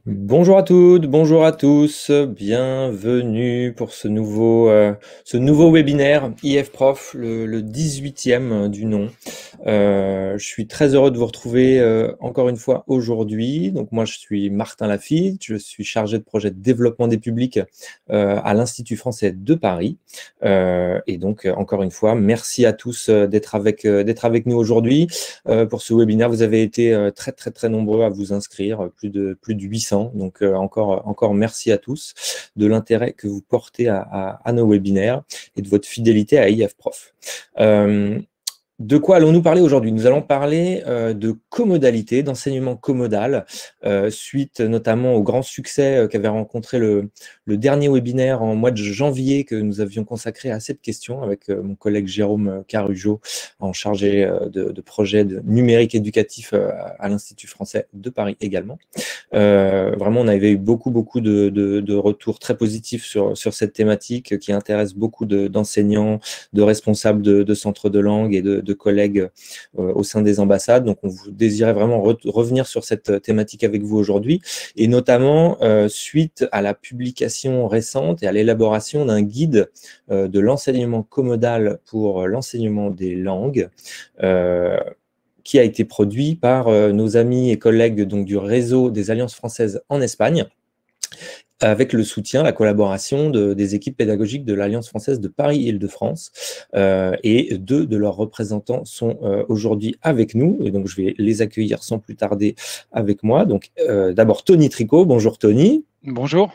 Bonjour à toutes, bonjour à tous, bienvenue pour ce nouveau webinaire IF-Prof, le 18e du nom. Je suis très heureux de vous retrouver encore une fois aujourd'hui. Donc moi je suis Martin Lafitte, je suis chargé de projet de développement des publics à l'Institut français de Paris. Et donc encore une fois, merci à tous d'être avec nous aujourd'hui. Pour ce webinaire, vous avez été très nombreux à vous inscrire, plus de 800. Donc encore merci à tous de l'intérêt que vous portez à nos webinaires et de votre fidélité à IF-Prof. De quoi allons-nous parler aujourd'hui? Nous allons parler de comodalité, d'enseignement commodal, suite notamment au grand succès qu'avait rencontré le dernier webinaire en mois de janvier que nous avions consacré à cette question avec mon collègue Jérôme Carujo, en chargé de projet de numérique éducatif à l'Institut français de Paris également. Vraiment, on avait eu beaucoup de retours très positifs sur cette thématique qui intéresse beaucoup d'enseignants, de responsables de centres de langue et de collègues au sein des ambassades. Donc, on désirait vraiment revenir sur cette thématique avec vous aujourd'hui, et notamment suite à la publication récente et à l'élaboration d'un guide de l'enseignement commodal pour l'enseignement des langues, qui a été produit par nos amis et collègues donc, du réseau des Alliances françaises en Espagne, avec le soutien, la collaboration des équipes pédagogiques de l'Alliance française de Paris-Île-de-France. Et deux de leurs représentants sont aujourd'hui avec nous, et donc je vais les accueillir sans plus tarder avec moi. Donc d'abord Tony Tricot. Bonjour Tony. Bonjour.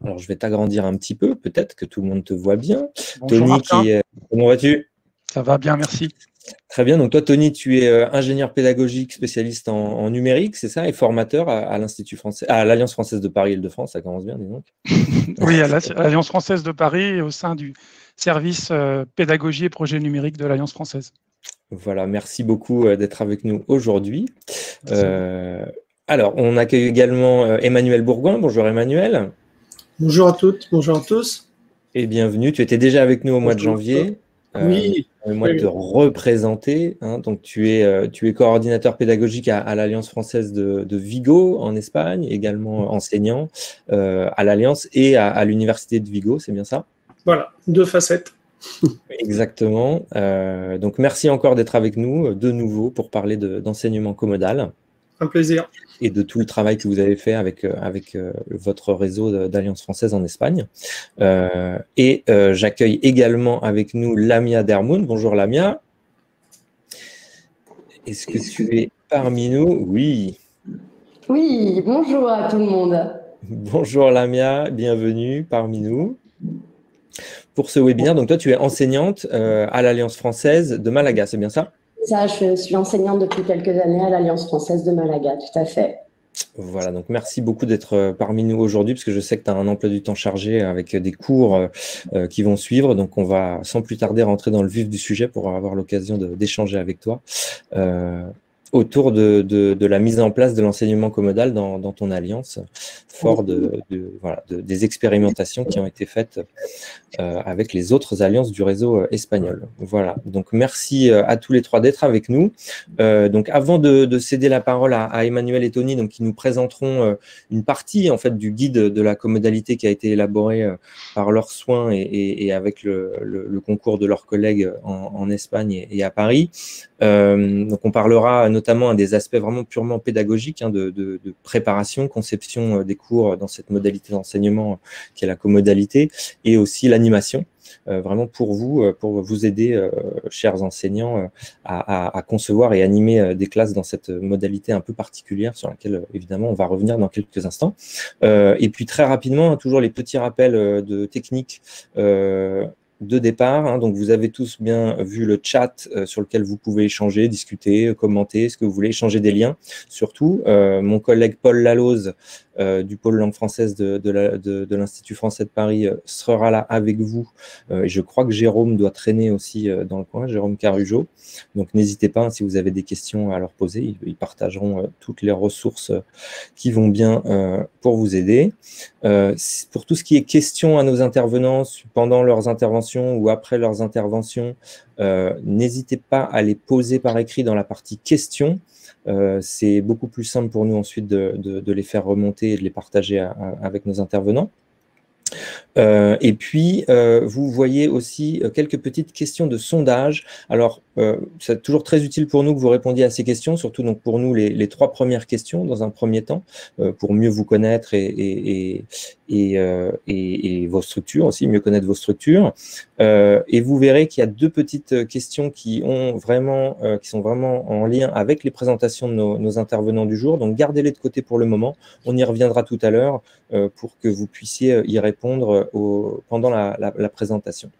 Alors, je vais t'agrandir un petit peu, peut-être que tout le monde te voit bien. Bonjour Tony, Martin. comment vas-tu? Ça va bien, merci. Très bien. Donc, toi, Tony, tu es ingénieur pédagogique spécialiste en numérique, c'est ça, et formateur à l'Institut français, à l'Alliance française de Paris-Île-de-France. Ça commence bien, dis donc. Oui, à l'Alliance française de Paris et au sein du service pédagogie et projet numérique de l'Alliance française. Voilà, merci beaucoup d'être avec nous aujourd'hui. Alors, on accueille également Emmanuel Bourgoin. Bonjour Emmanuel. Bonjour à toutes, bonjour à tous. Et bienvenue. Tu étais déjà avec nous au mois de janvier. Oui. Moi de te représenter. Donc, tu es coordinateur pédagogique à l'Alliance française de Vigo en Espagne, également enseignant à l'Alliance et à l'Université de Vigo, c'est bien ça? Voilà, 2 facettes. Exactement. Donc, merci encore d'être avec nous de nouveau pour parler d'enseignement comodal. Un plaisir. Et de tout le travail que vous avez fait avec votre réseau d'Alliance française en Espagne. J'accueille également avec nous Lamia Dermoun. Bonjour Lamia. Est-ce que tu es parmi nous? Oui. Oui, bonjour à tout le monde. Bonjour Lamia, bienvenue parmi nous. Pour ce webinaire, donc toi tu es enseignante à l'Alliance française de Malaga, c'est bien ça? Ça, je suis enseignante depuis quelques années à l'Alliance française de Malaga, tout à fait. Voilà, donc merci beaucoup d'être parmi nous aujourd'hui, parce que je sais que tu as un emploi du temps chargé avec des cours qui vont suivre. Donc, on va sans plus tarder rentrer dans le vif du sujet pour avoir l'occasion d'échanger avec toi autour de la mise en place de l'enseignement comodal dans ton alliance, fort des expérimentations qui ont été faites avec les autres alliances du réseau espagnol. Voilà, donc merci à tous les trois d'être avec nous. Donc avant de céder la parole à Emmanuel et Tony, donc, qui nous présenteront une partie en fait du guide de la comodalité qui a été élaboré par leurs soins et avec le concours de leurs collègues en Espagne et à Paris. Donc on parlera notamment des aspects vraiment purement pédagogiques de préparation, conception des cours dans cette modalité d'enseignement qui est la comodalité, et aussi l'animation, vraiment pour vous aider, chers enseignants, à concevoir et animer des classes dans cette modalité un peu particulière sur laquelle, évidemment, on va revenir dans quelques instants. Et puis, très rapidement, toujours les petits rappels de technique de départ. Donc, vous avez tous bien vu le chat sur lequel vous pouvez échanger, discuter, commenter, ce que vous voulez, échanger des liens. Surtout, mon collègue Paul Laloze du pôle langue française de l'Institut français de Paris sera là avec vous. Et je crois que Jérôme doit traîner aussi dans le coin, Jérôme Carujo. Donc, n'hésitez pas, si vous avez des questions à leur poser, ils partageront toutes les ressources qui vont bien pour vous aider. Pour tout ce qui est questions à nos intervenants pendant leurs interventions ou après leurs interventions, n'hésitez pas à les poser par écrit dans la partie questions. C'est beaucoup plus simple pour nous ensuite de les faire remonter et de les partager avec nos intervenants. Et puis, vous voyez aussi quelques petites questions de sondage. Alors, c'est toujours très utile pour nous que vous répondiez à ces questions, surtout donc pour nous les 3 premières questions dans un premier temps, pour mieux vous connaître et vos structures aussi, mieux connaître vos structures. Et vous verrez qu'il y a 2 petites questions qui sont vraiment en lien avec les présentations de nos intervenants du jour. Donc, gardez-les de côté pour le moment. On y reviendra tout à l'heure pour que vous puissiez y répondre pendant la présentation.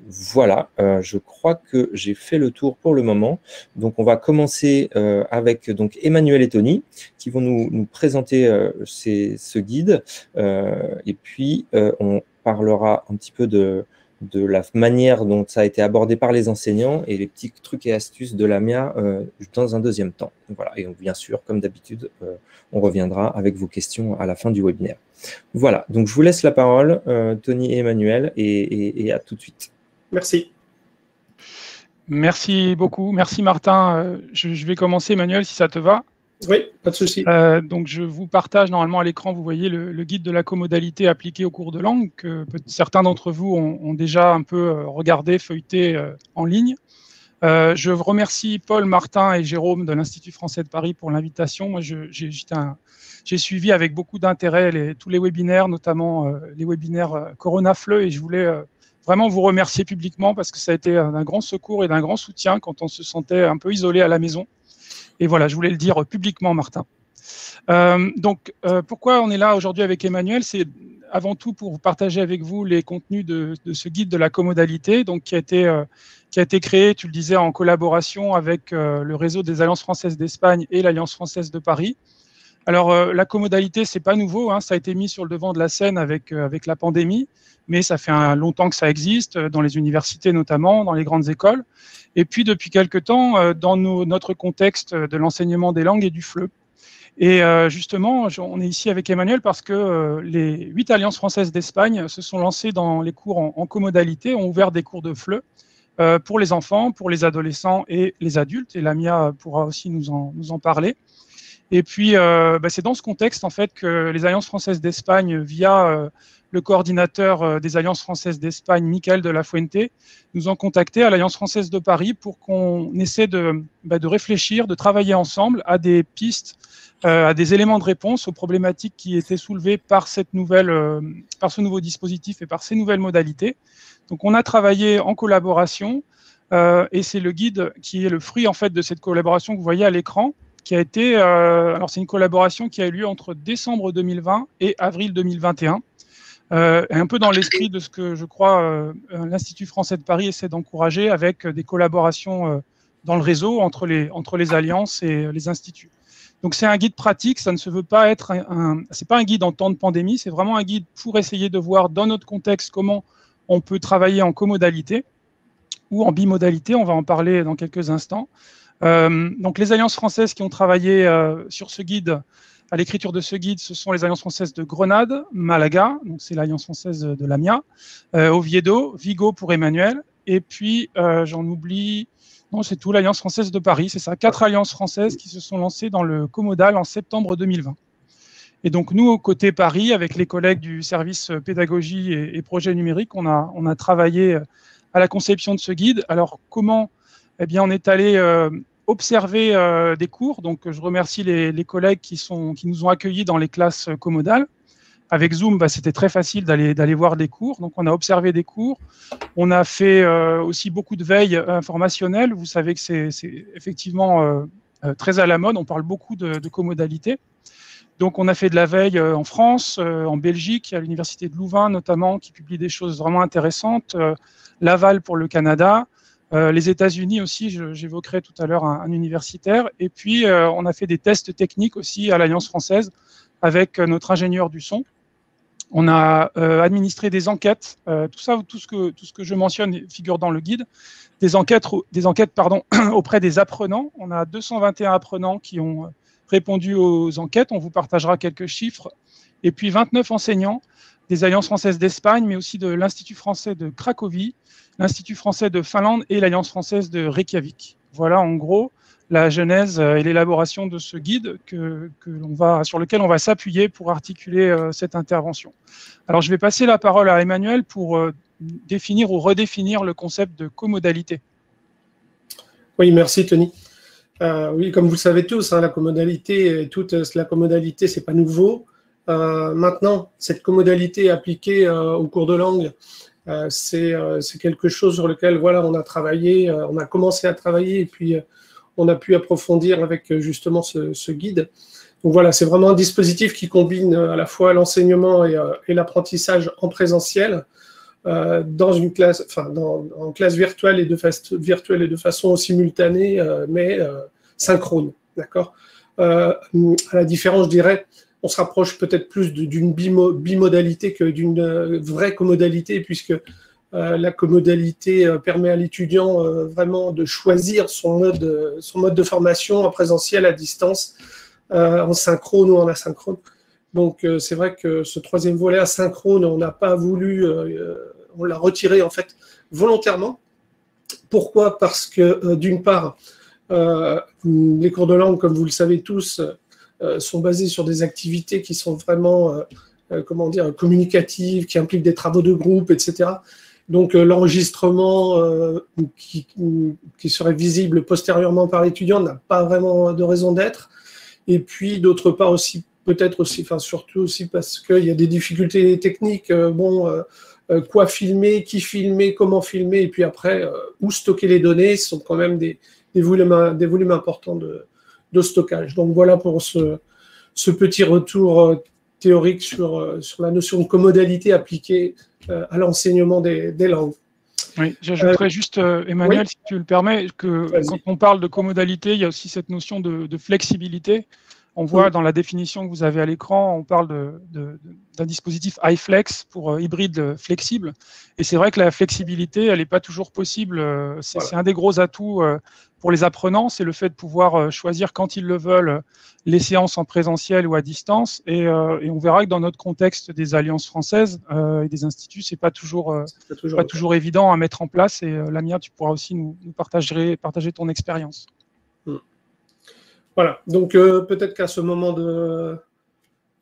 Voilà, je crois que j'ai fait le tour pour le moment. Donc, on va commencer avec donc, Emmanuel et Tony qui vont nous présenter ce guide. Et puis, on parlera un petit peu de la manière dont ça a été abordé par les enseignants et les petits trucs et astuces de Lamia dans un deuxième temps. Voilà. Et bien sûr, comme d'habitude, on reviendra avec vos questions à la fin du webinaire. Voilà, donc je vous laisse la parole, Tony et Emmanuel, et à tout de suite. Merci. Merci beaucoup. Merci Martin. Je vais commencer, Emmanuel, si ça te va. Oui, pas de souci. Donc, je vous partage normalement à l'écran, vous voyez le guide de la comodalité appliquée au cours de langue que certains d'entre vous ont déjà un peu regardé, feuilleté en ligne. Je remercie Paul, Martin et Jérôme de l'Institut français de Paris pour l'invitation. Moi, j'ai suivi avec beaucoup d'intérêt tous les webinaires, notamment les webinaires Corona-FLE, et je voulais vraiment vous remercier publiquement parce que ça a été d'un grand secours et d'un grand soutien quand on se sentait un peu isolé à la maison. Et voilà, je voulais le dire publiquement, Martin. Pourquoi on est là aujourd'hui avec Emmanuel? C'est avant tout pour partager avec vous les contenus de ce guide de la comodalité, donc qui a été créé, tu le disais, en collaboration avec le réseau des Alliances françaises d'Espagne et l'Alliance française de Paris. Alors, la comodalité, c'est pas nouveau, hein, ça a été mis sur le devant de la scène avec la pandémie, mais ça fait longtemps que ça existe, dans les universités notamment, dans les grandes écoles. Et puis, depuis quelque temps, dans notre contexte de l'enseignement des langues et du FLE. Et justement, on est ici avec Emmanuel parce que les 8 alliances françaises d'Espagne se sont lancées dans les cours en comodalité, ont ouvert des cours de FLE pour les enfants, pour les adolescents et les adultes. Et Lamia pourra aussi nous en parler. Et puis, c'est dans ce contexte en fait que les alliances françaises d'Espagne, via le coordinateur des alliances françaises d'Espagne, Michael de la Fuente, nous ont contacté à l'Alliance française de Paris pour qu'on essaie de réfléchir, de travailler ensemble à des pistes, à des éléments de réponse aux problématiques qui étaient soulevées par ce nouveau dispositif et par ces nouvelles modalités. Donc, on a travaillé en collaboration et c'est le guide qui est le fruit en fait de cette collaboration que vous voyez à l'écran, qui a été, alors c'est une collaboration qui a eu lieu entre décembre 2020 et avril 2021. Un peu dans l'esprit de ce que je crois l'Institut français de Paris essaie d'encourager avec des collaborations dans le réseau entre les alliances et les instituts. Donc c'est un guide pratique, ça ne se veut pas être c'est pas un guide en temps de pandémie, c'est vraiment un guide pour essayer de voir dans notre contexte comment on peut travailler en comodalité ou en bimodalité, on va en parler dans quelques instants. Donc les alliances françaises qui ont travaillé sur ce guide, à l'écriture de ce guide, ce sont les alliances françaises de Grenade, Malaga, donc c'est l'alliance française de Lamia, Oviedo, Vigo pour Emmanuel, et puis j'en oublie, non c'est tout, l'alliance française de Paris, c'est ça, 4 alliances françaises qui se sont lancées dans le comodal en septembre 2020. Et donc nous, au côté Paris, avec les collègues du service pédagogie et projets numériques, on a travaillé à la conception de ce guide. Alors comment? Eh bien, on est allé observer des cours. Donc, je remercie les collègues qui nous ont accueillis dans les classes comodales. Avec Zoom, c'était très facile d'aller voir des cours. Donc, on a observé des cours. On a fait aussi beaucoup de veille informationnelle. Vous savez que c'est effectivement très à la mode. On parle beaucoup de comodalité. Donc, on a fait de la veille en France, en Belgique, à l'université de Louvain notamment, qui publie des choses vraiment intéressantes. Laval pour le Canada. Les États-Unis aussi, j'évoquerai tout à l'heure un universitaire. Et puis, on a fait des tests techniques aussi à l'Alliance française avec notre ingénieur du son. On a administré des enquêtes. Tout ce que je mentionne figure dans le guide. Des enquêtes auprès des apprenants. On a 221 apprenants qui ont répondu aux enquêtes. On vous partagera quelques chiffres. Et puis, 29 enseignants des Alliances françaises d'Espagne, mais aussi de l'Institut français de Cracovie, l'Institut français de Finlande et l'Alliance française de Reykjavik. Voilà en gros la genèse et l'élaboration de ce guide sur lequel on va s'appuyer pour articuler cette intervention. Alors je vais passer la parole à Emmanuel pour définir ou redéfinir le concept de comodalité. Oui, merci Tony. Oui, comme vous le savez tous, hein, la comodalité, c'est pas nouveau. Maintenant, cette comodalité appliquée au cours de langue, c'est quelque chose sur lequel voilà, on a travaillé, on a commencé à travailler et puis on a pu approfondir avec justement ce guide. Donc voilà, c'est vraiment un dispositif qui combine à la fois l'enseignement et l'apprentissage en présentiel dans une classe, en classe virtuelle et de façon simultanée, mais synchrone, d'accord. À la différence, je dirais, on se rapproche peut-être plus d'une bimodalité que d'une vraie commodalité, puisque la commodalité permet à l'étudiant vraiment de choisir son mode de formation en présentiel, à distance, en synchrone ou en asynchrone. Donc c'est vrai que ce troisième volet asynchrone, on n'a pas voulu, on l'a retiré en fait volontairement. Pourquoi? Parce que d'une part, les cours de langue, comme vous le savez tous, sont basés sur des activités qui sont vraiment communicatives, qui impliquent des travaux de groupe, etc. Donc l'enregistrement qui serait visible postérieurement par l'étudiant n'a pas vraiment de raison d'être. Et puis d'autre part aussi, peut-être aussi, surtout aussi parce qu'il y a des difficultés techniques. Quoi filmer, qui filmer, comment filmer, et puis après, où stocker les données, ce sont quand même des volumes importants de stockage. Donc voilà pour ce ce petit retour théorique sur la notion de commodalité appliquée à l'enseignement des langues. Oui, j'ajouterais juste, Emmanuel, oui. si tu le permets, que quand on parle de comodalité, il y a aussi cette notion de flexibilité. On voit dans la définition que vous avez à l'écran, on parle d'un dispositif iFlex pour hybride flexible. Et c'est vrai que la flexibilité, elle n'est pas toujours possible. C'est un des gros atouts pour les apprenants, c'est le fait de pouvoir choisir quand ils le veulent les séances en présentiel ou à distance. Et on verra que dans notre contexte des alliances françaises et des instituts, c'est pas toujours évident à mettre en place. Et Lamia, tu pourras aussi nous partager ton expérience. Voilà, donc peut-être qu'à ce moment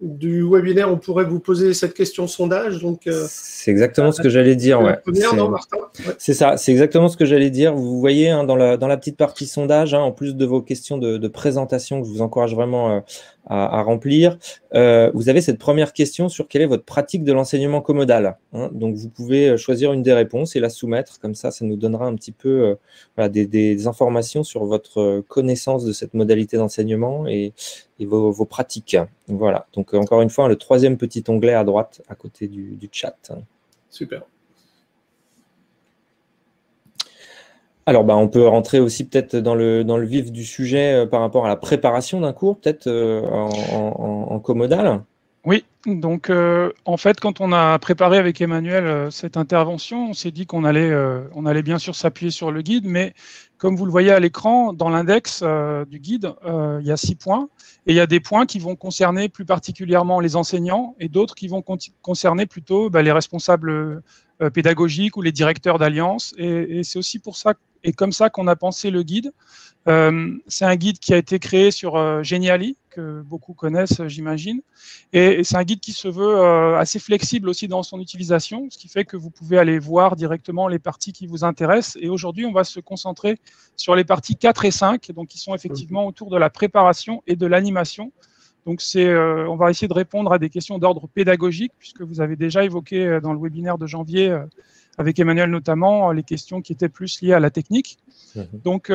du webinaire, on pourrait vous poser cette question sondage. C'est exactement ce que j'allais dire. Ouais. C'est ça, c'est exactement ce que j'allais dire. Vous voyez dans la petite partie sondage, en plus de vos questions de présentation que je vous encourage vraiment à remplir, vous avez cette première question sur quelle est votre pratique de l'enseignement commodal. Donc, vous pouvez choisir une des réponses et la soumettre. Comme ça nous donnera un petit peu des informations sur votre connaissance de cette modalité d'enseignement et vos pratiques. Voilà. Donc, encore une fois, le troisième petit onglet à droite, à côté du chat. Super. Alors, on peut rentrer aussi peut-être dans le vif du sujet par rapport à la préparation d'un cours, peut-être en commodal. Oui, donc en fait, quand on a préparé avec Emmanuel cette intervention, on s'est dit qu'on allait bien sûr s'appuyer sur le guide, mais comme vous le voyez à l'écran, dans l'index du guide, il y a 6 points, et il y a des points qui vont concerner plus particulièrement les enseignants, et d'autres qui vont concerner plutôt les responsables pédagogiques ou les directeurs d'alliance, et c'est aussi pour ça et comme ça qu'on a pensé le guide. C'est un guide qui a été créé sur Geniali, que beaucoup connaissent, j'imagine. Et c'est un guide qui se veut assez flexible aussi dans son utilisation, ce qui fait que vous pouvez aller voir directement les parties qui vous intéressent. Et aujourd'hui, on va se concentrer sur les parties 4 et 5, donc qui sont effectivement autour de la préparation et de l'animation. Donc, on va essayer de répondre à des questions d'ordre pédagogique, puisque vous avez déjà évoqué dans le webinaire de janvier, avec Emmanuel notamment, les questions qui étaient plus liées à la technique. Donc,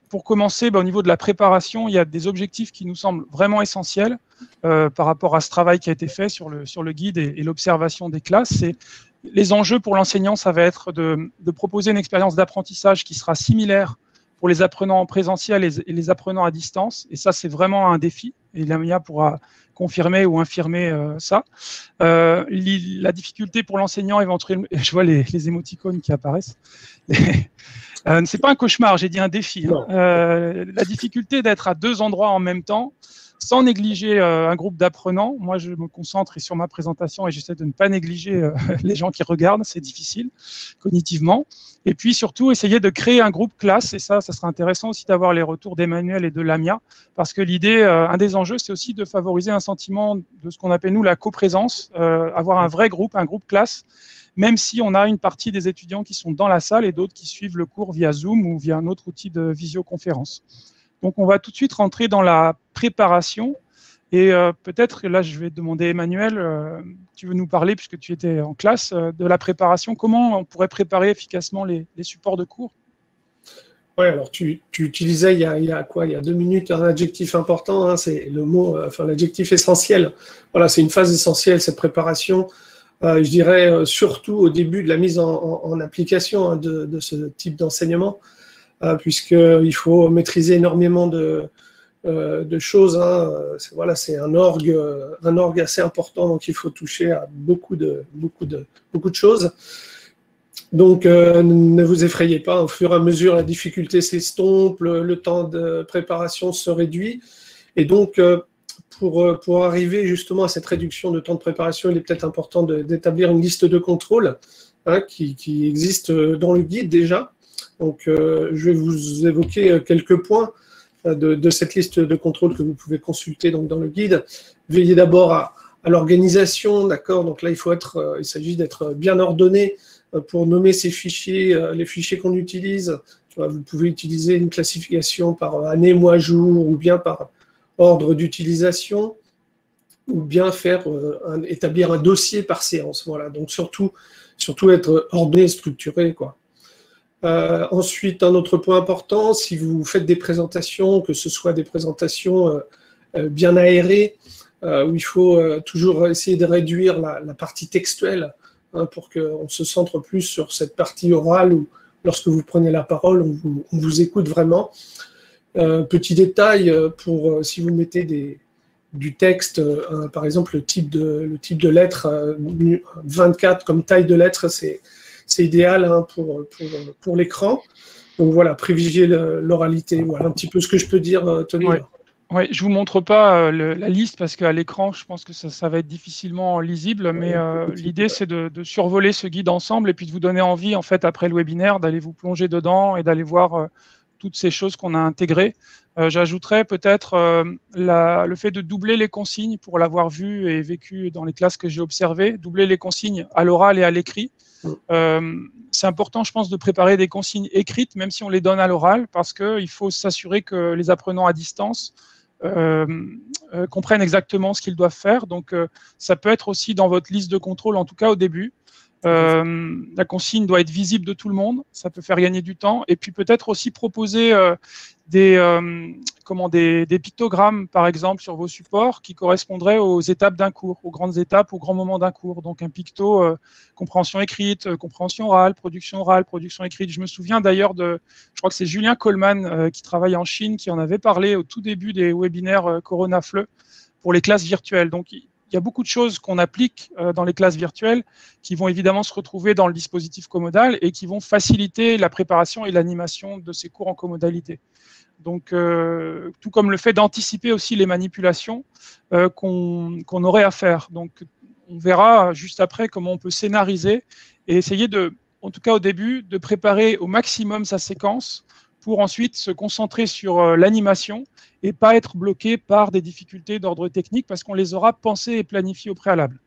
pour commencer, au niveau de la préparation, il y a des objectifs qui nous semblent vraiment essentiels par rapport à ce travail qui a été fait sur le guide et l'observation des classes. Les enjeux pour l'enseignant, ça va être de proposer une expérience d'apprentissage qui sera similaire pour les apprenants en présentiel et les apprenants à distance. Et ça, c'est vraiment un défi. Et Lamia pourra confirmer ou infirmer ça. La difficulté pour l'enseignant, éventuellement, je vois les émoticônes qui apparaissent. C'est pas un cauchemar, j'ai dit un défi. La difficulté d'être à 2 endroits en même temps, sans négliger un groupe d'apprenants. Moi, je me concentre sur ma présentation et j'essaie de ne pas négliger les gens qui regardent. C'est difficile cognitivement. Et puis surtout, essayer de créer un groupe classe. Et ça sera intéressant aussi d'avoir les retours d'Emmanuel et de Lamia, parce que l'idée, un des enjeux, c'est aussi de favoriser un sentiment de ce qu'on appelle, nous, la coprésence, avoir un vrai groupe, un groupe classe, même si on a une partie des étudiants qui sont dans la salle et d'autres qui suivent le cours via Zoom ou via un autre outil de visioconférence. Donc, on va tout de suite rentrer dans la préparation. Et peut-être, là, je vais demander à Emmanuel, tu veux nous parler, puisque tu étais en classe, de la préparation. Comment on pourrait préparer efficacement les supports de cours? Oui, alors tu utilisais il y a 2 minutes un adjectif important, c'est le mot, l'adjectif essentiel. Voilà, c'est une phase essentielle, cette préparation. Je dirais surtout au début de la mise en application de ce type d'enseignement, puisqu'il faut maîtriser énormément de choses. C'est un orgue assez important, donc il faut toucher à beaucoup de choses. Donc, ne vous effrayez pas, au fur et à mesure, la difficulté s'estompe, le temps de préparation se réduit. Et donc, pour arriver justement à cette réduction de temps de préparation, il est peut-être important d'établir une liste de contrôle qui existe dans le guide déjà. Donc, je vais vous évoquer quelques points de cette liste de contrôle que vous pouvez consulter donc, dans le guide. Veillez d'abord à l'organisation, d'accord? Donc là, il s'agit d'être bien ordonné pour nommer ces fichiers, les fichiers qu'on utilise. Vous pouvez utiliser une classification par année, mois, jour, ou bien par ordre d'utilisation, ou bien établir un dossier par séance. Voilà, donc surtout être ordonné, structuré, quoi. Ensuite, un autre point important, si vous faites des présentations, que ce soit des présentations bien aérées, où il faut toujours essayer de réduire la partie textuelle, hein, pour qu'on se centre plus sur cette partie orale où, lorsque vous prenez la parole, on vous écoute vraiment. Petit détail, si vous mettez du texte, par exemple le type de lettre, 24 comme taille de lettre, c'est idéal, hein, pour l'écran. Donc voilà, privilégier l'oralité. Voilà un petit peu ce que je peux dire, Tony. Oui, je ne vous montre pas la liste parce qu'à l'écran, je pense que ça va être difficilement lisible, mais l'idée, c'est de survoler ce guide ensemble et puis de vous donner envie, en fait, après le webinaire, d'aller vous plonger dedans et d'aller voir toutes ces choses qu'on a intégrées. J'ajouterais peut-être le fait de doubler les consignes pour l'avoir vu et vécu dans les classes que j'ai observées, doubler les consignes à l'oral et à l'écrit. C'est important, je pense, de préparer des consignes écrites, même si on les donne à l'oral, parce qu'il faut s'assurer que les apprenants à distance comprennent exactement ce qu'ils doivent faire. Donc, ça peut être aussi dans votre liste de contrôle, en tout cas au début. La consigne doit être visible de tout le monde, ça peut faire gagner du temps, et puis peut-être aussi proposer des pictogrammes, par exemple, sur vos supports qui correspondraient aux étapes d'un cours, aux grandes étapes, aux grands moments d'un cours. Donc un picto, compréhension écrite, compréhension orale, production écrite. Je me souviens d'ailleurs je crois que c'est Julien Coleman qui travaille en Chine, qui en avait parlé au tout début des webinaires Corona FLE pour les classes virtuelles. Donc il y a beaucoup de choses qu'on applique dans les classes virtuelles qui vont évidemment se retrouver dans le dispositif comodal et qui vont faciliter la préparation et l'animation de ces cours en comodalité. Donc, tout comme le fait d'anticiper aussi les manipulations qu'on aurait à faire. Donc, on verra juste après comment on peut scénariser et essayer en tout cas au début, de préparer au maximum sa séquence pour ensuite se concentrer sur l'animation et pas être bloqué par des difficultés d'ordre technique parce qu'on les aura pensées et planifiées au préalable.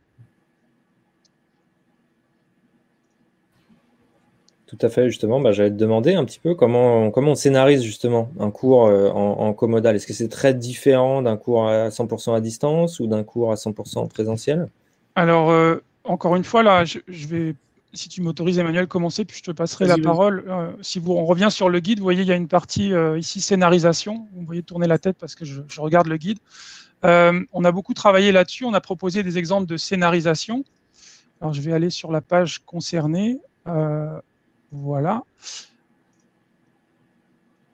Tout à fait, justement, j'allais te demander un petit peu comment on scénarise justement un cours en comodal. Est-ce que c'est très différent d'un cours à 100% à distance ou d'un cours à 100% en présentiel? Alors, encore une fois, là, je vais, si tu m'autorises, Emmanuel, commencer, puis je te passerai la parole. Si on revient sur le guide, vous voyez, il y a une partie ici, scénarisation. Vous voyez tourner la tête parce que je regarde le guide. On a beaucoup travaillé là-dessus. On a proposé des exemples de scénarisation. Alors, je vais aller sur la page concernée. Voilà.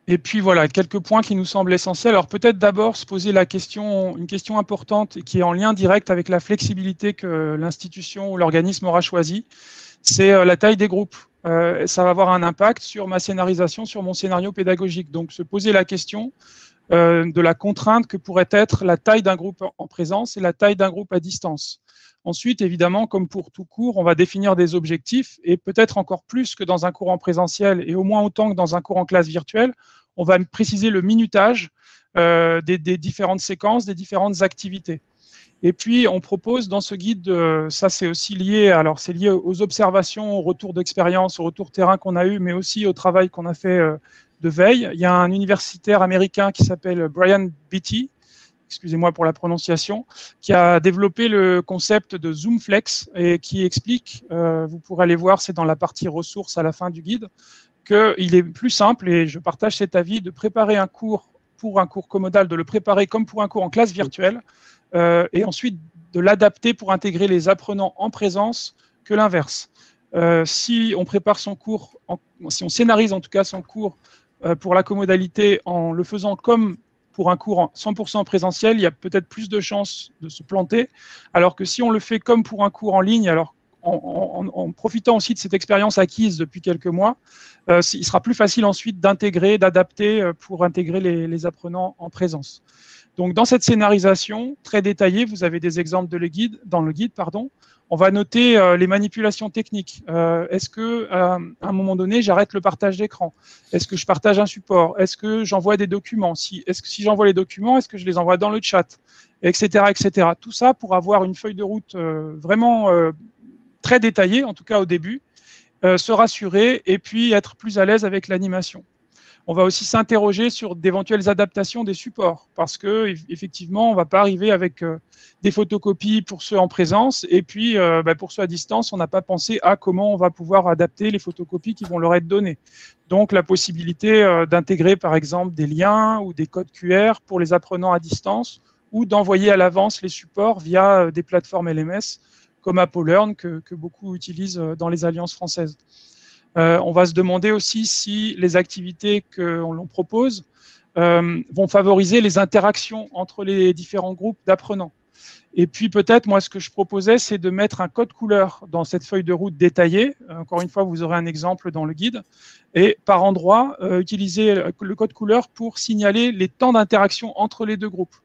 Et puis voilà, quelques points qui nous semblent essentiels. Alors peut-être d'abord se poser une question importante et qui est en lien direct avec la flexibilité que l'institution ou l'organisme aura choisi, c'est la taille des groupes. Ça va avoir un impact sur ma scénarisation, sur mon scénario pédagogique. Donc se poser la question de la contrainte que pourrait être la taille d'un groupe en présence et la taille d'un groupe à distance. Ensuite, évidemment, comme pour tout cours, on va définir des objectifs et peut-être encore plus que dans un cours en présentiel et au moins autant que dans un cours en classe virtuelle, on va préciser le minutage des différentes séquences, des différentes activités. Et puis, on propose dans ce guide, ça c'est aussi lié, alors c'est lié aux observations, au retour d'expérience, au retour terrain qu'on a eu, mais aussi au travail qu'on a fait de veille. Il y a un universitaire américain qui s'appelle Brian Beatty, excusez-moi pour la prononciation, qui a développé le concept de ZoomFlex et qui explique, vous pourrez aller voir, c'est dans la partie ressources à la fin du guide, qu'il est plus simple, et je partage cet avis, de préparer un cours pour un cours comodal, de le préparer comme pour un cours en classe virtuelle, et ensuite de l'adapter pour intégrer les apprenants en présence que l'inverse. Si on prépare son cours, si on scénarise en tout cas son cours pour la comodalité en le faisant comme pour un cours en 100% présentiel, il y a peut-être plus de chances de se planter, alors que si on le fait comme pour un cours en ligne, alors en profitant aussi de cette expérience acquise depuis quelques mois, il sera plus facile ensuite d'intégrer, d'adapter pour intégrer les apprenants en présence. Donc dans cette scénarisation très détaillée, vous avez des exemples dans le guide, on va noter les manipulations techniques. Est-ce qu'à un moment donné, j'arrête le partage d'écran? Est-ce que je partage un support? Est-ce que j'envoie des documents? Si j'envoie les documents, est-ce que je les envoie dans le chat? Etc., etc. Tout ça pour avoir une feuille de route vraiment très détaillée, en tout cas au début, se rassurer et puis être plus à l'aise avec l'animation. On va aussi s'interroger sur d'éventuelles adaptations des supports parce que effectivement, on ne va pas arriver avec des photocopies pour ceux en présence et puis pour ceux à distance, on n'a pas pensé à comment on va pouvoir adapter les photocopies qui vont leur être données. Donc la possibilité d'intégrer par exemple des liens ou des codes QR pour les apprenants à distance ou d'envoyer à l'avance les supports via des plateformes LMS comme ApoLearn que beaucoup utilisent dans les alliances françaises. On va se demander aussi si les activités que l'on propose vont favoriser les interactions entre les différents groupes d'apprenants. Et puis peut-être, moi, ce que je proposais, c'est de mettre un code couleur dans cette feuille de route détaillée. Encore une fois, vous aurez un exemple dans le guide. Et par endroit, utiliser le code couleur pour signaler les temps d'interaction entre les deux groupes.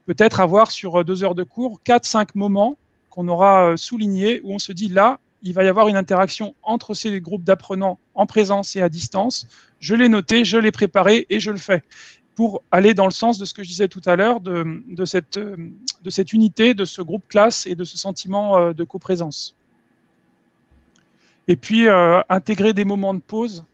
Peut-être avoir sur 2 heures de cours 4-5 moments qu'on aura soulignés où on se dit là, il va y avoir une interaction entre ces groupes d'apprenants en présence et à distance. Je l'ai noté, je l'ai préparé et je le fais, pour aller dans le sens de ce que je disais tout à l'heure, de cette unité, de ce groupe classe et de ce sentiment de coprésence. Et puis, intégrer des moments de pause,